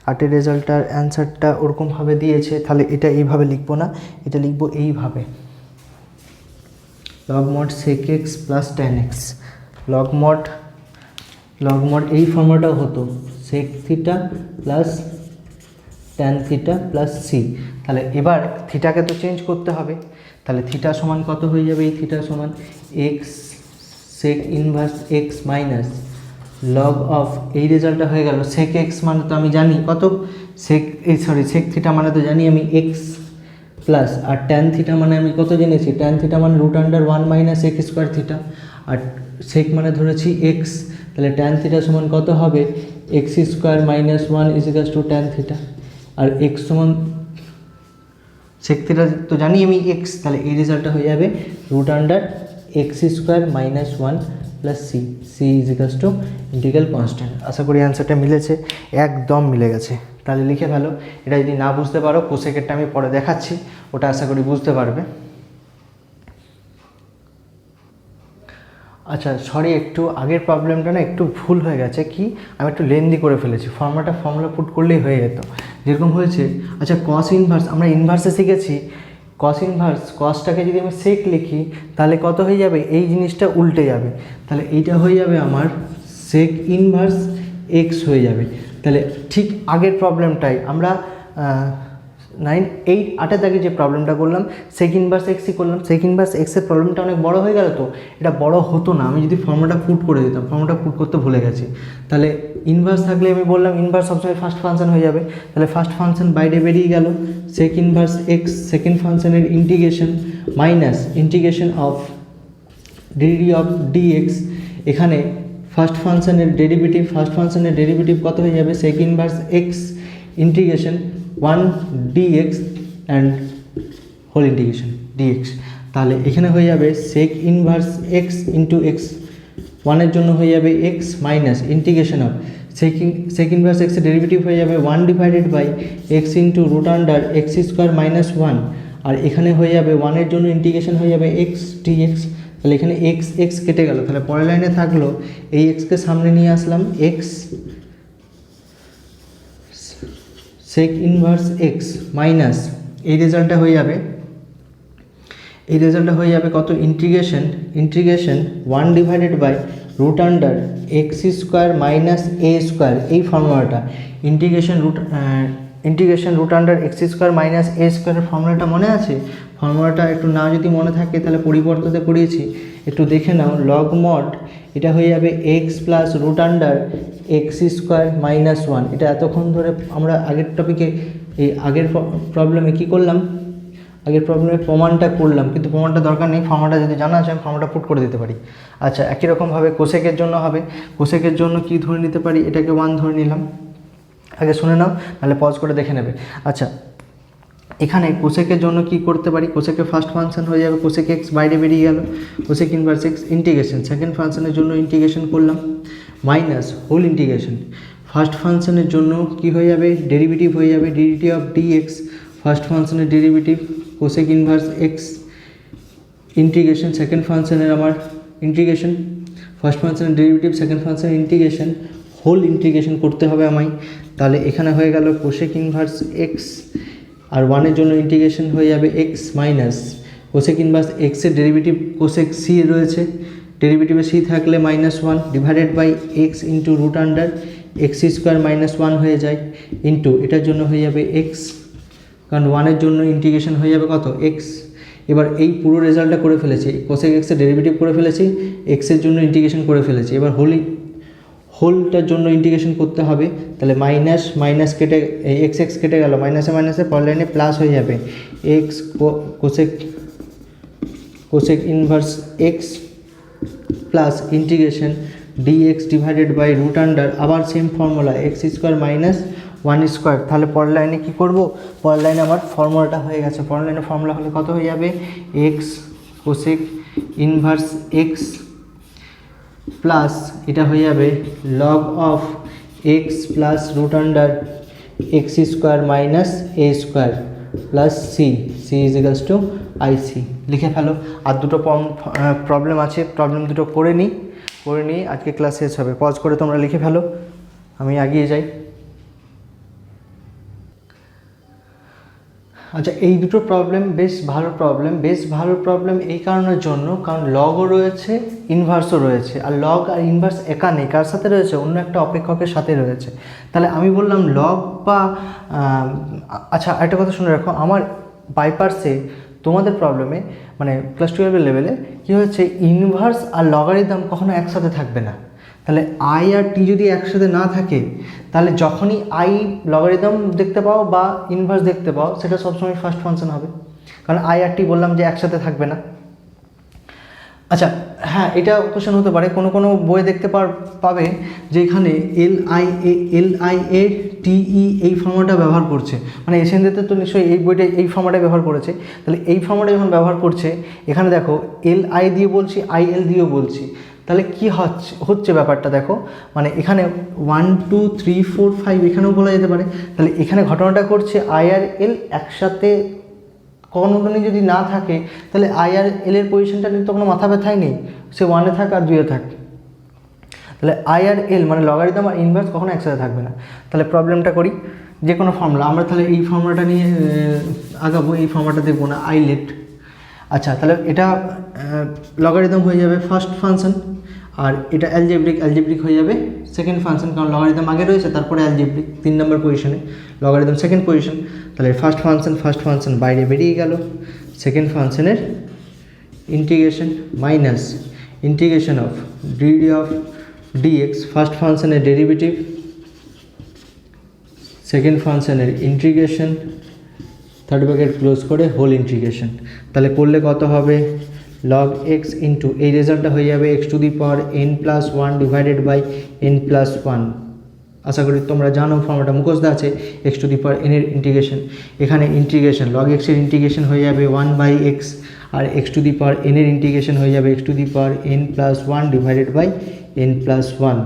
আটের রেজাল্টটার অ্যান্সারটা ওরকমভাবে দিয়েছে, তাহলে এটা এইভাবে লিখবো না, এটা লিখবো এইভাবে, log mod sec x plus tan x, log mod এই ফর্মুলাটাও হতো sec theta plus tan theta plus c. তাহলে এবার থিটাকে তো চেঞ্জ করতে হবে, তাহলে থিটা সমান কত হয়ে যাবে, এই থিটা সমান x sec inverse x minus log of, এই রেজাল্টটা হয়ে গেল সেক এক্স মানে তো আমি জানি কত, সেক থিটা মানে তো জানি আমি এক্স প্লাস, আর ট্যান থিটা মানে আমি কত জেনেছি, ট্যান থিটা মানে root under 1 minus x square theta, আর সেক মানে ধরেছি এক্স, তাহলে ট্যান থিটা সমান কত হবে, X square minus 1 is equals to tan theta, আর এক্স সমান সেক থিটা তো জানি আমি এক্স, তাহলে এই রেজাল্টটা হয়ে যাবে root under x square minus one plus C, C is equals to integral constant. আশা করি অ্যান্সারটা মিলেছে, একদম মিলে গেছে। তাহলে লিখে ফেলো। এটা যদি না বুঝতে পারো কোসেকেরটা আমি পরে দেখাচ্ছি, ওটা আশা করি বুঝতে পারবে। আচ্ছা সরি, একটু আগের প্রবলেমটা না একটু ভুল হয়ে গেছে, কি আমি একটু লেন্দি করে ফেলেছি, ফর্মুলা পুট করলেই হয়ে যেত, যেরকম হয়েছে। আচ্ছা কস ইনভার্স, আমরা ইনভার্সে শিখেছি কস ইনভার্স, কসটাকে যদি আমি সেক লিখি তাহলে কত হয়ে যাবে, এই জিনিসটা উল্টে যাবে, তাহলে এইটা হয়ে যাবে আমার সেক ইনভার্স এক্স হয়ে যাবে। তাহলে ঠিক আগের প্রবলেমটাই আমরা 8 দাগে যে প্রবলেমটা করলাম সেক ইনভার্স এক্সই করলাম। সেক ইনভার্স এক্সের প্রবলেমটা অনেক বড় হয়ে গেল, তো এটা বড় হতো না আমি যদি ফর্মুলাটা পুট করে দিতাম, ফর্মুলাটা পুট করতে ভুলে গেছি। তাহলে ইনভার্স থাকলে আমি বললাম ইনভার্স সবসময় ফার্স্ট ফাংশন হয়ে যাবে, তাহলে ফার্স্ট ফাংশন বাইরে বেরিয়ে গেল, সেক ইনভার্স এক্স সেকেন্ড ফাংশনের integration minus integration of d d of dx, এখানে ফার্স্ট ফাংশনের ডেরিভেটিভ কত হয়ে যাবে, sec inverse x integration 1 dx and whole integration dx। তাহলে এখানে হয়ে যাবে sec inverse x into x, ওয়ানের জন্য হয়ে যাবে x minus integration of sec inverse এক্সের ডেরিভেটিভ হয়ে যাবে 1 divided by x into root under x square minus 1, আর এখানে হয়ে যাবে ওয়ানের জন্য ইন্টিগ্রেশন হয়ে যাবে এক্স ডিএক্স। তাহলে এখানে এক্স এক্স কেটে গেল, তাহলে পরের লাইনে থাকলো এই এক্সকে সামনে নিয়ে আসলাম X sec inverse x minus এই রেজাল্টটা হয়ে যাবে কত, integration 1 divided by root under x square minus A square, এই ফর্মুলাটা integration root under x square minus A স্কোয়ারের ফর্মুলাটা মনে আছে? ফর্মুলাটা একটু না যদি মনে থাকে তাহলে পরিবর্ততে করিয়েছি, একটু দেখে নাও। লগ মড এটা হয়ে যাবে x plus root under x square minus 1। এটা এতক্ষণ ধরে আমরা আগের টপিকে এই আগের প্রবলেমে কী করলাম, আগের প্রবলেমে প্রমাণটা করলাম, কিন্তু প্রমাণটা দরকার নেই, ফর্মুলাটা যদি জানা আছে আমি ফর্মুলাটা পুট করে দিতে পারি। আচ্ছা একই রকমভাবে কোসেকের জন্য হবে, কোসেকের জন্য কি ধরে নিতে পারি, এটাকে 1 ধরে নিলাম, আগে শুনে নাও নাহলে পজ করে দেখে নেবে। আচ্ছা এখানে কোসেকের জন্য কি করতে পারি, কোসেকের ফার্স্ট ফাংশন হয়ে যাবে কোসেক এক্স, বাইরে বেরিয়ে গেল cosec inverse x integration, second ফাংশনের জন্য ইন্টিগ্রেশন করলাম মাইনাস হোল ইন্টিগ্রেশন, ফার্স্ট ফাংশনের জন্য কি হয়ে যাবে, ডেরিভেটিভ হয়ে যাবে ডিডি অফ ডিএক্স, ফার্স্ট ফাংশনের derivative cosec inverse x integration, second ফাংশনের আমার ইন্টিগ্রেশন, ফার্স্ট ফাংশনের ডেরিভেটিভ সেকেন্ড ফাংশনের ইন্টিগ্রেশন, হোল ইন্টিগ্রেশন করতে হবে আমায়। তাহলে এখানে হয়ে গেল কোসেক ইনভার্স এক্স, আর 1-এর জন্য ইন্টিগ্রেশন হয়ে যাবে এক্স মাইনাস কোসেক ইনভার্স এক্সের ডেরিভেটিভ কোসেক সি রয়েছে, ডেরিভেটিভে সি থাকলে -1 divided by x into root under x square -1 হয়ে যায়, ইন্টু এটার জন্য হয়ে যাবে এক্স, কারণ 1-এর জন্য ইন্টিগ্রেশন হয়ে যাবে কত, এক্স। এবার এই পুরো রেজাল্টটা করে ফেলেছি, কোসেক এক্সের ডেরিভেটিভ করে ফেলেছি, এক্সের জন্য ইন্টিগ্রেশন করে ফেলেছি, এবার হোলটার জন্য ইন্টিগ্রেশন করতে হবে। তাহলে মাইনাস কেটে এক্স এক্স কেটে গেল, মাইনাসে পরের লাইনে প্লাস হয়ে যাবে X cosec inverse x plus integration dx divided by root under, আবার same formula X square minus 1 square. তাহলে পরের লাইনে কী করবো, পরের লাইনে আমার ফর্মুলাটা হয়ে গেছে, পরের লাইনে ফর্মুলা হলে কত হয়ে যাবে, X cosec inverse x plus এটা হয়ে যাবে log of x plus root under x square minus A square plus C is equals to IC. লিখে ফেলো। আর দুটো প্রবলেম আছে, প্রবলেম দুটো করে নিই আজকে ক্লাস শেষ হবে। পজ করে তোমরা লিখে ফেলো, আমি এগিয়ে যাই। আচ্ছা এই দুটো প্রবলেম বেশ ভালো প্রবলেম এই কারণের জন্য, কারণ লগও রয়েছে ইনভার্সও রয়েছে, আর লগ আর ইনভার্স একা নেই, কার সাথে রয়েছে, অন্য একটা অপেক্ষকের সাথে রয়েছে। তাহলে আমি বললাম লগ বা আচ্ছা একটা কথা শুনে রাখো, আমার বাইপার্সে তোমাদের প্রবলেমে মানে ক্লাস 12 লেভেলে কী হচ্ছে, ইনভার্স আর লগারিদম কখনো একসাথে থাকবে না। তাহলে আই আর টি যদি একসাথে না থাকে, তাহলে যখনই আই লগারিদম দেখতে পাও বা ইনভার্স দেখতে পাও, সেটা সবসময় ফার্স্ট ফাংশন হবে, কারণ আই আর টি বললাম যে একসাথে থাকবে না। আচ্ছা হ্যাঁ, এটা কোশ্চেন হতে পারে, কোনো কোনো বই দেখতে পাবে যে এখানে LIA TE এই ফর্মুলাটা ব্যবহার করছে, মানে এসএনদিতে তো নিশ্চয়ই এই বইটা এই ফর্মুলাটা ব্যবহার করেছে। তাহলে এই ফর্মুলা যখন ব্যবহার করছে, এখানে দেখো LI দিয়ে বলছি, IL দিয়েও বলছি, তাহলে কি হচ্ছে ব্যাপারটা দেখো, মানে এখানে 1 2 3 4 5 এখানেও বলা যেতে পারে। তাহলে এখানে ঘটনাটা করছে I আর L একসাথে কর্ণদনী যদি না থাকে, তাহলে I আর L এর পজিশনটা তো কোনো মাথা ব্যথাই নেই, সে 1-এ থাক আর 2-এ থাক। তাহলে I আর L মানে লগারিদম আর ইনভার্স কখনো একসাথে থাকবে না। তাহলে প্রবলেমটা করি, যে কোনো ফর্মুলা আমরা তাহলে এই ফর্মুলাটা নিয়ে আগাবো, এই ফর্মুলাটা দেখবো না, আইলেট। আচ্ছা তাহলে এটা লগারিদম হয়ে যাবে ফার্স্ট ফাংশন, আর এটা অ্যালজেব্রিক হয়ে যাবে সেকেন্ড ফাংশন, কারণ লগারিদম আগে রয়েছে তারপরে অ্যালজেব্রিক 3 নম্বর পজিশনে, লগারিদম সেকেন্ড পজিশন। তাহলে ফার্স্ট ফাংশন বাইরে বেরিয়ে গেল, সেকেন্ড ফাংশনের integration minus integration of d d of dx, first ফাংশনের ডেরিভেটিভ, সেকেন্ড ফাংশনের ইন্টিগ্রেশন, থার্ড ব্র্যাকেট ক্লোজ করে হোল ইন্টিগ্রেশন। তাহলে করলে কত হবে, log x ইন্টু এই রেজাল্টটা হয়ে যাবে x⁻n+1 ডিভাইডেড বাই n+1। আশা করি তোমরা জানো, ফর্মুলাটা মুখস্থ আছে, x⁻n এর ইন্টিগ্রেশন, এখানে ইন্টিগ্রেশন log x এর ইন্টিগ্রেশন হয়ে যাবে 1/x, আর x⁻n এর ইন্টিগ্রেশন হয়ে যাবে x⁻n+1 divided by n+1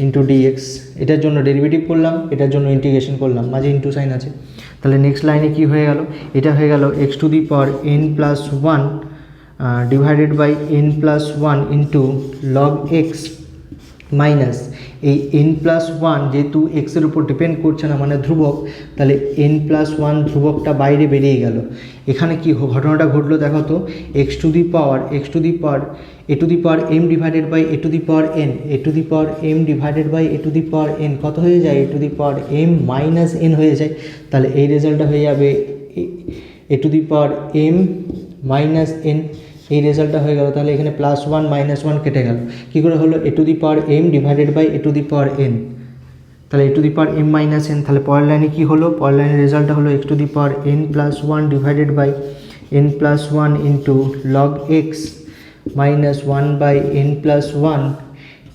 into dx। এটার জন্য ডেরিভেটিভ করলাম, এটার জন্য ইন্টিগ্রেশন করলাম, মাঝে ইন্টু সাইন আছে। তাহলে নেক্সট লাইনে কি হয়ে গেল, এটা হয়ে গেল x⁻n+1 divided by n+1 into log x minus এই n+1 যেহেতু এক্সের উপর ডিপেন্ড করছে না মানে ধ্রুবক, তাহলে n+1 ধ্রুবকটা বাইরে বেরিয়ে গেল। এখানে কি ঘটনাটা ঘটলো দেখো তো, x to the power m divided by a divided by a কত হয়ে যায়, a মাইনাস n হয়ে যায়। তাহলে এই রেজাল্টটা হয়ে যাবে a মাইনাস n, এই রেজাল্টটা হয়ে গেল। তাহলে এখানে +1 -1 কেটে গেল, কী করে হলো am ডিভাইডেড বাই a, তাহলে am মাইনাস n। তাহলে পরের লাইনে কী হলো, পরের লাইনের রেজাল্টটা হলো xn+1 divided by n+1 into log x minus 1/n+1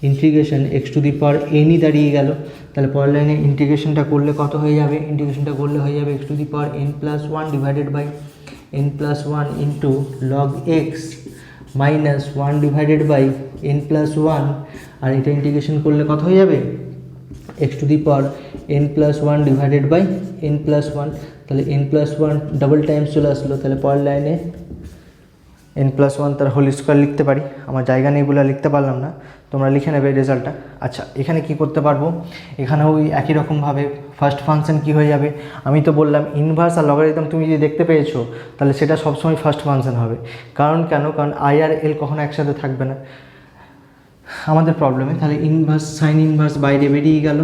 integration xn-ই দাঁড়িয়ে গেল। তাহলে পরের লাইনে ইন্টিগ্রেশনটা করলে কত হয়ে যাবে, ইন্টিগ্রেশনটা করলে হয়ে যাবে xn+1 divided by n+1 into log x minus 1 divided by n+1, আর এটা ইন্টিগ্রেশন করলে কত হয়ে যাবে xn+1 ডিভাইডেড বাই n+1। তাহলে n+1 ডাবল টাইমস চলে আসলো। তাহলে পরের লাইনে n+1 তার হোল স্কোয়ার লিখতে পারি, আমার জায়গা নেই বলে লিখতে পারলাম না, তোমরা লিখে নেবে রেজাল্টটা। আচ্ছা এখানে কি করতে পারবো, এখানেও ওই একই রকমভাবে ফার্স্ট ফাংশন কি হয়ে যাবে, আমি তো বললাম ইনভার্স আর লগারিদম তুমি যদি দেখতে পেয়েছো তাহলে সেটা সবসময় ফার্স্ট ফাংশন হবে। কারণ I আর L কখনো একসাথে থাকবে না আমাদের প্রবলেমে। তাহলে ইনভার্স সাইন ইনভার্স বাইরে বেরিয়ে গেল,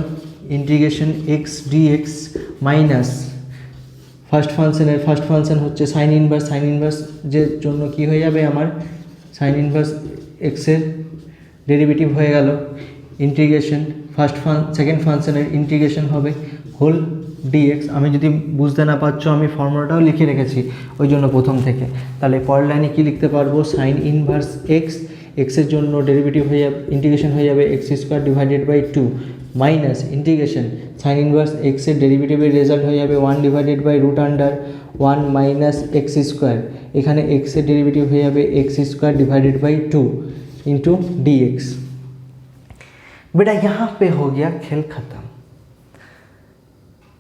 integration x dx minus first function হচ্ছে সাইন ইনভার্স যে জন্য কি হয়ে যাবে আমার সাইন ইনভার্স এক্সের ডেরিভেটিভ হয়ে গেল, ইন্টিগ্রেশন সেকেন্ড ফাংশনের ইন্টিগ্রেশন হবে হোল dx। আমি যদি বুঝতে না পারছো আমি ফর্মুলাটাও লিখে রেখেছি ওই জন্য প্রথম থেকে। তাহলে পরের লাইনে কী লিখতে পারবো, সাইন ইনভার্স এক্সের জন্য ডেরিভেটিভ হয়ে যাবে, ইন্টিগ্রেশন হয়ে যাবে x² divided by 2 minus integration sine inverse এক্সের ডেরিভেটিভের রেজাল্ট হয়ে যাবে 1 ডিভাইডেড বাই √1 মাইনাস x²। এখানে এক্সের ডেরিভেটিভ হয়ে যাবে x² divided by 2 into dx। बेटा यहाँ पे हो गया खेल ख़त्म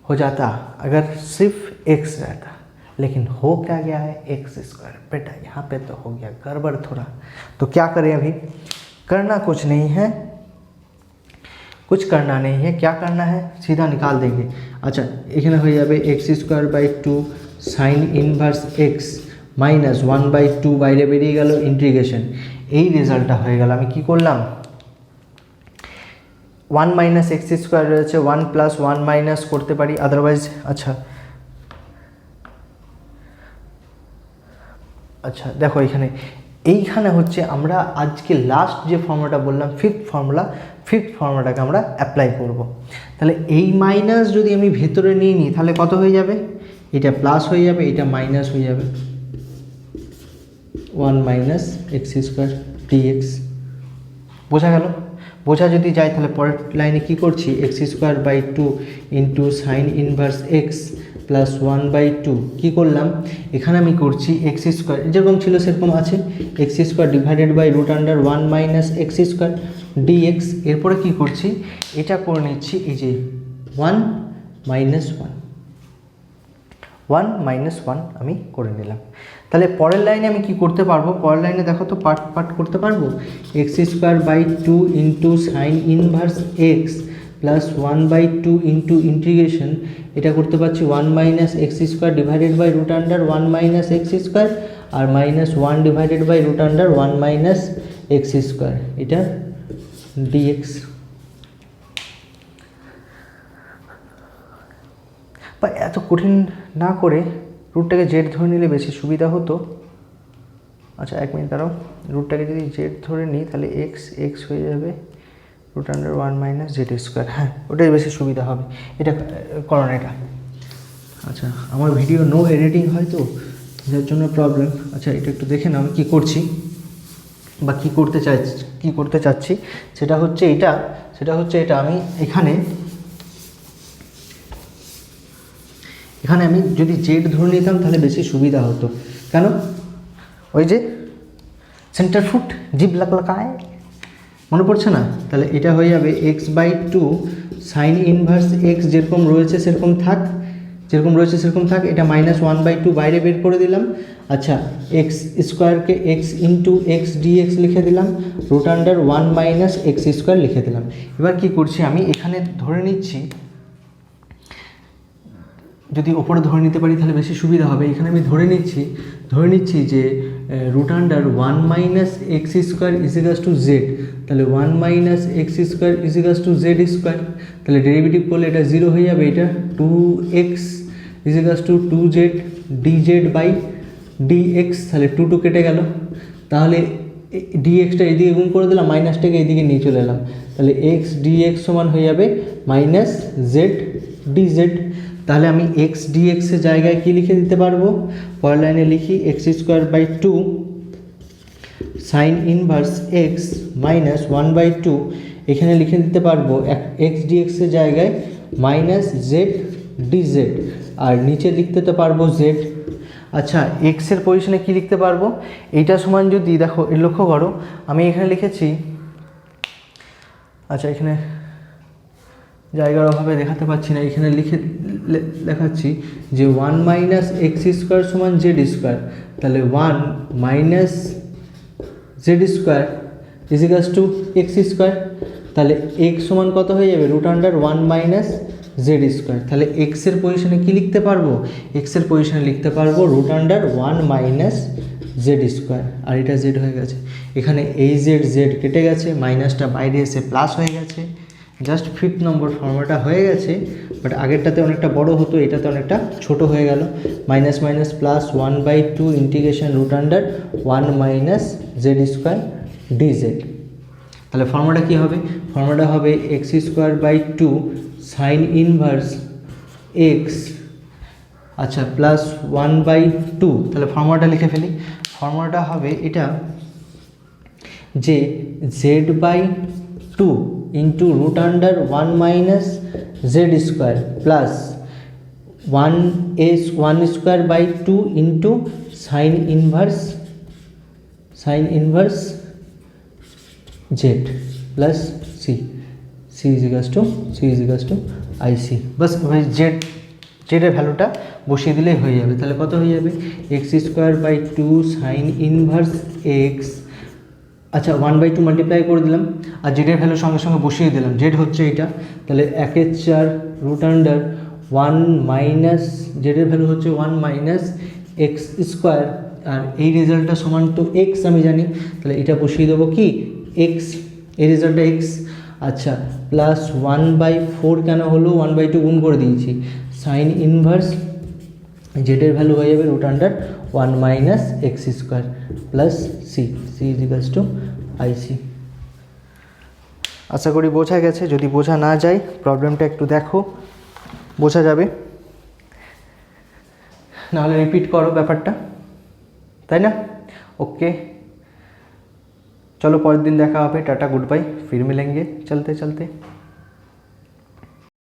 हो जाता अगर सिर्फ x रहता, लेकिन हो क्या गया है x²। बेटा यहाँ पे तो हो गया गड़बड़ थोड़ा, तो क्या करें, अभी करना कुछ नहीं है, क्या करना है सीधा निकाल देंगे। अच्छा এখানে হয়ে যাবে x²/2 sign inverse x minus 1/2 বাইরে বেরিয়ে গেল, ইন্টিগ্রেশন এই রেজাল্টটা হয়ে গেল। আমি কি করলাম, 1 মাইনাস x² রয়েছে, 1 + 1 মাইনাস করতে পারি আদারওয়াইজ। আচ্ছা দেখো এইখানে হচ্ছে আমরা আজকে লাস্ট যে ফর্মুলাটা বললাম ফিফথ ফর্মুলাটাকে আমরা অ্যাপ্লাই করব। তাহলে এই মাইনাস যদি আমি ভেতরে নিয়ে নিই তাহলে কত হয়ে যাবে, এটা প্লাস হয়ে যাবে, এটা মাইনাস হয়ে যাবে, one minus x square dx. বোঝা গেল? বোঝা যদি যায় তাহলে পরের লাইনে কী করছি, X square by two into sine inverse x plus one by two. কী করলাম এখানে আমি করছি এক্স স্কোয়ার যেরকম ছিল সেরকম আছে, x square divided by root under one minus x square dx. এরপরে কী করছি, এটা করে নিচ্ছি এই যে ওয়ান মাইনাস ওয়ান আমি করে নিলাম। তাহলে পরের লাইনে আমি কি করতে পারবো, পরের লাইনে দেখো তো পার্ট করতে পারবো, x square by two into sine inverse x plus one by two into integration, এটা করতে পারছি one minus x square divided by root under one minus x square আর minus one divided by root under one minus x square, এটা dx. বা এত কঠিন না করে রুটটাকে জেড ধরে নিলে বেশি সুবিধা হতো। আচ্ছা এক মিনিট দাঁড়াও, রুটটাকে যদি জেড ধরে নিই তাহলে এক্স হয়ে যাবে root under one minus Z square. হ্যাঁ ওটাই বেশি সুবিধা হবে, এটা করো না এটা। আচ্ছা আমার ভিডিও নো এডিটিং হয় তো যার জন্য প্রবলেম। আচ্ছা এটা একটু দেখে নাও আমি কী করছি বা কী করতে চাচ্ছি, সেটা হচ্ছে এটা আমি এখানে আমি যদি জেড ধরে নিতাম তাহলে বেশি সুবিধা হতো। কেন, ওই যে সেন্টার ফুট জিভ লাকায় মনে পড়ছে না? তাহলে এটা হয়ে যাবে x by two sine inverse x যেরকম রয়েছে সেরকম থাক, এটা মাইনাস ওয়ান বাই টু বাইরে বের করে দিলাম। আচ্ছা এক্স স্কোয়ারকে এক্স ইন্টু এক্স ডিএক্স লিখে দিলাম, root under one minus x square লিখে দিলাম। এবার কি করছি আমি এখানে ধরে নিচ্ছি, যদি ওপরে ধরে নিতে পারি তাহলে বেশি সুবিধা হবে। এখানে আমি ধরে নিচ্ছি যে root under one minus x square is equals to Z, তাহলে one minus x square is equals to Z square, তাহলে ডেরিভেটিভ করলে এটা জিরো হয়ে যাবে, এটা two X is equals to two Z DZ by dx, তাহলে টু টু কেটে গেল, তাহলে ডিএক্সটা এদিকে গুণ করে দিলাম, মাইনাসটাকে এদিকে নিয়ে চলে এলাম, তাহলে এক্স ডিএক্স সমান হয়ে যাবে মাইনাস জেড ডিজেড। তাহলে আমি এক্স ডিএক্সের জায়গায় কী লিখে দিতে পারবো, পরের লাইনে লিখি x square by two sine inverse x minus one by two, এখানে লিখে দিতে পারবো এক্স ডিএক্সের জায়গায় মাইনাস জেড ডিজেড, আর নিচে লিখতে তো পারবো জেড। আচ্ছা এক্সের পজিশনে কী লিখতে পারবো, এইটা সমান যদি দেখো লক্ষ্য করো আমি এখানে লিখেছি, আচ্ছা এখানে জায়গার অভাবে দেখাতে পাচ্ছি না, এখানে লেখাচ্ছি যে ওয়ান মাইনাস এক্স স্কোয়ার সমান জেড স্কোয়ার, তাহলে one minus Z square is equals to X square, তাহলে এক্স সমান কত হয়ে যাবে root under one minus Z square. তাহলে এক্সের পজিশনে কী লিখতে পারবো, এক্সের পজিশনে লিখতে পারবো root under one minus Z square, আর এটা জেড হয়ে গেছে, এখানে এই জেড কেটে গেছে, মাইনাসটা বাইরে এসে প্লাস হয়ে গেছে, জাস্ট 5 নম্বর ফর্মুলাটা হয়ে গেছে, বাট আগেরটাতে অনেকটা বড় হতো, এটাতে অনেকটা ছোট হয়ে গেল। Minus minus plus one by two integration root under one minus Z square DZ. তাহলে ফর্মুলাটা কী হবে, ফর্মুলাটা হবে X square by two sine inverse x, আচ্ছা প্লাস ওয়ান বাই টু, তাহলে ফর্মুলাটা লিখে ফেলি, ফর্মুলাটা হবে এটা যে Z by two into root under one minus Z square plus one square by two into sine inverse Z plus C is equals to IC. বাস জেডের ভ্যালুটা বসিয়ে দিলেই হয়ে যাবে। তাহলে কত হয়ে যাবে, x square by two sine inverse x, আচ্ছা ওয়ান বাই টু মাল্টিপ্লাই করে দিলাম, আর জেডের ভ্যালু সঙ্গে সঙ্গে বসিয়ে দিলাম, জেড হচ্ছে এটা, তাহলে 1/4 রুট আন্ডার ওয়ান মাইনাস জেডের ভ্যালু হচ্ছে ওয়ান মাইনাস এক্স স্কোয়ার, আর এই রেজাল্টটা সমান তো এক্স আমি জানি, তাহলে এটা বসিয়ে দেবো কি এক্স, এই রেজাল্টটা এক্স। আচ্ছা প্লাস 1/4 কেন হলো, 1/2 গুণ করে দিয়েছি, সাইন ইনভার্স জেডের ভ্যালু হয়ে যাবে root under one minus x square plus C is equals to IC. আশা করি বোঝা গেছে, যদি বোঝা না যায় প্রবলেমটা একটু দেখো, বোঝা যাবে, নাহলে রিপিট করো ব্যাপারটা, তাই না? ओके, चलो परेर दिन देखा হবে, टाटा गुड बाय, फिर मिलेंगे चलते चलते।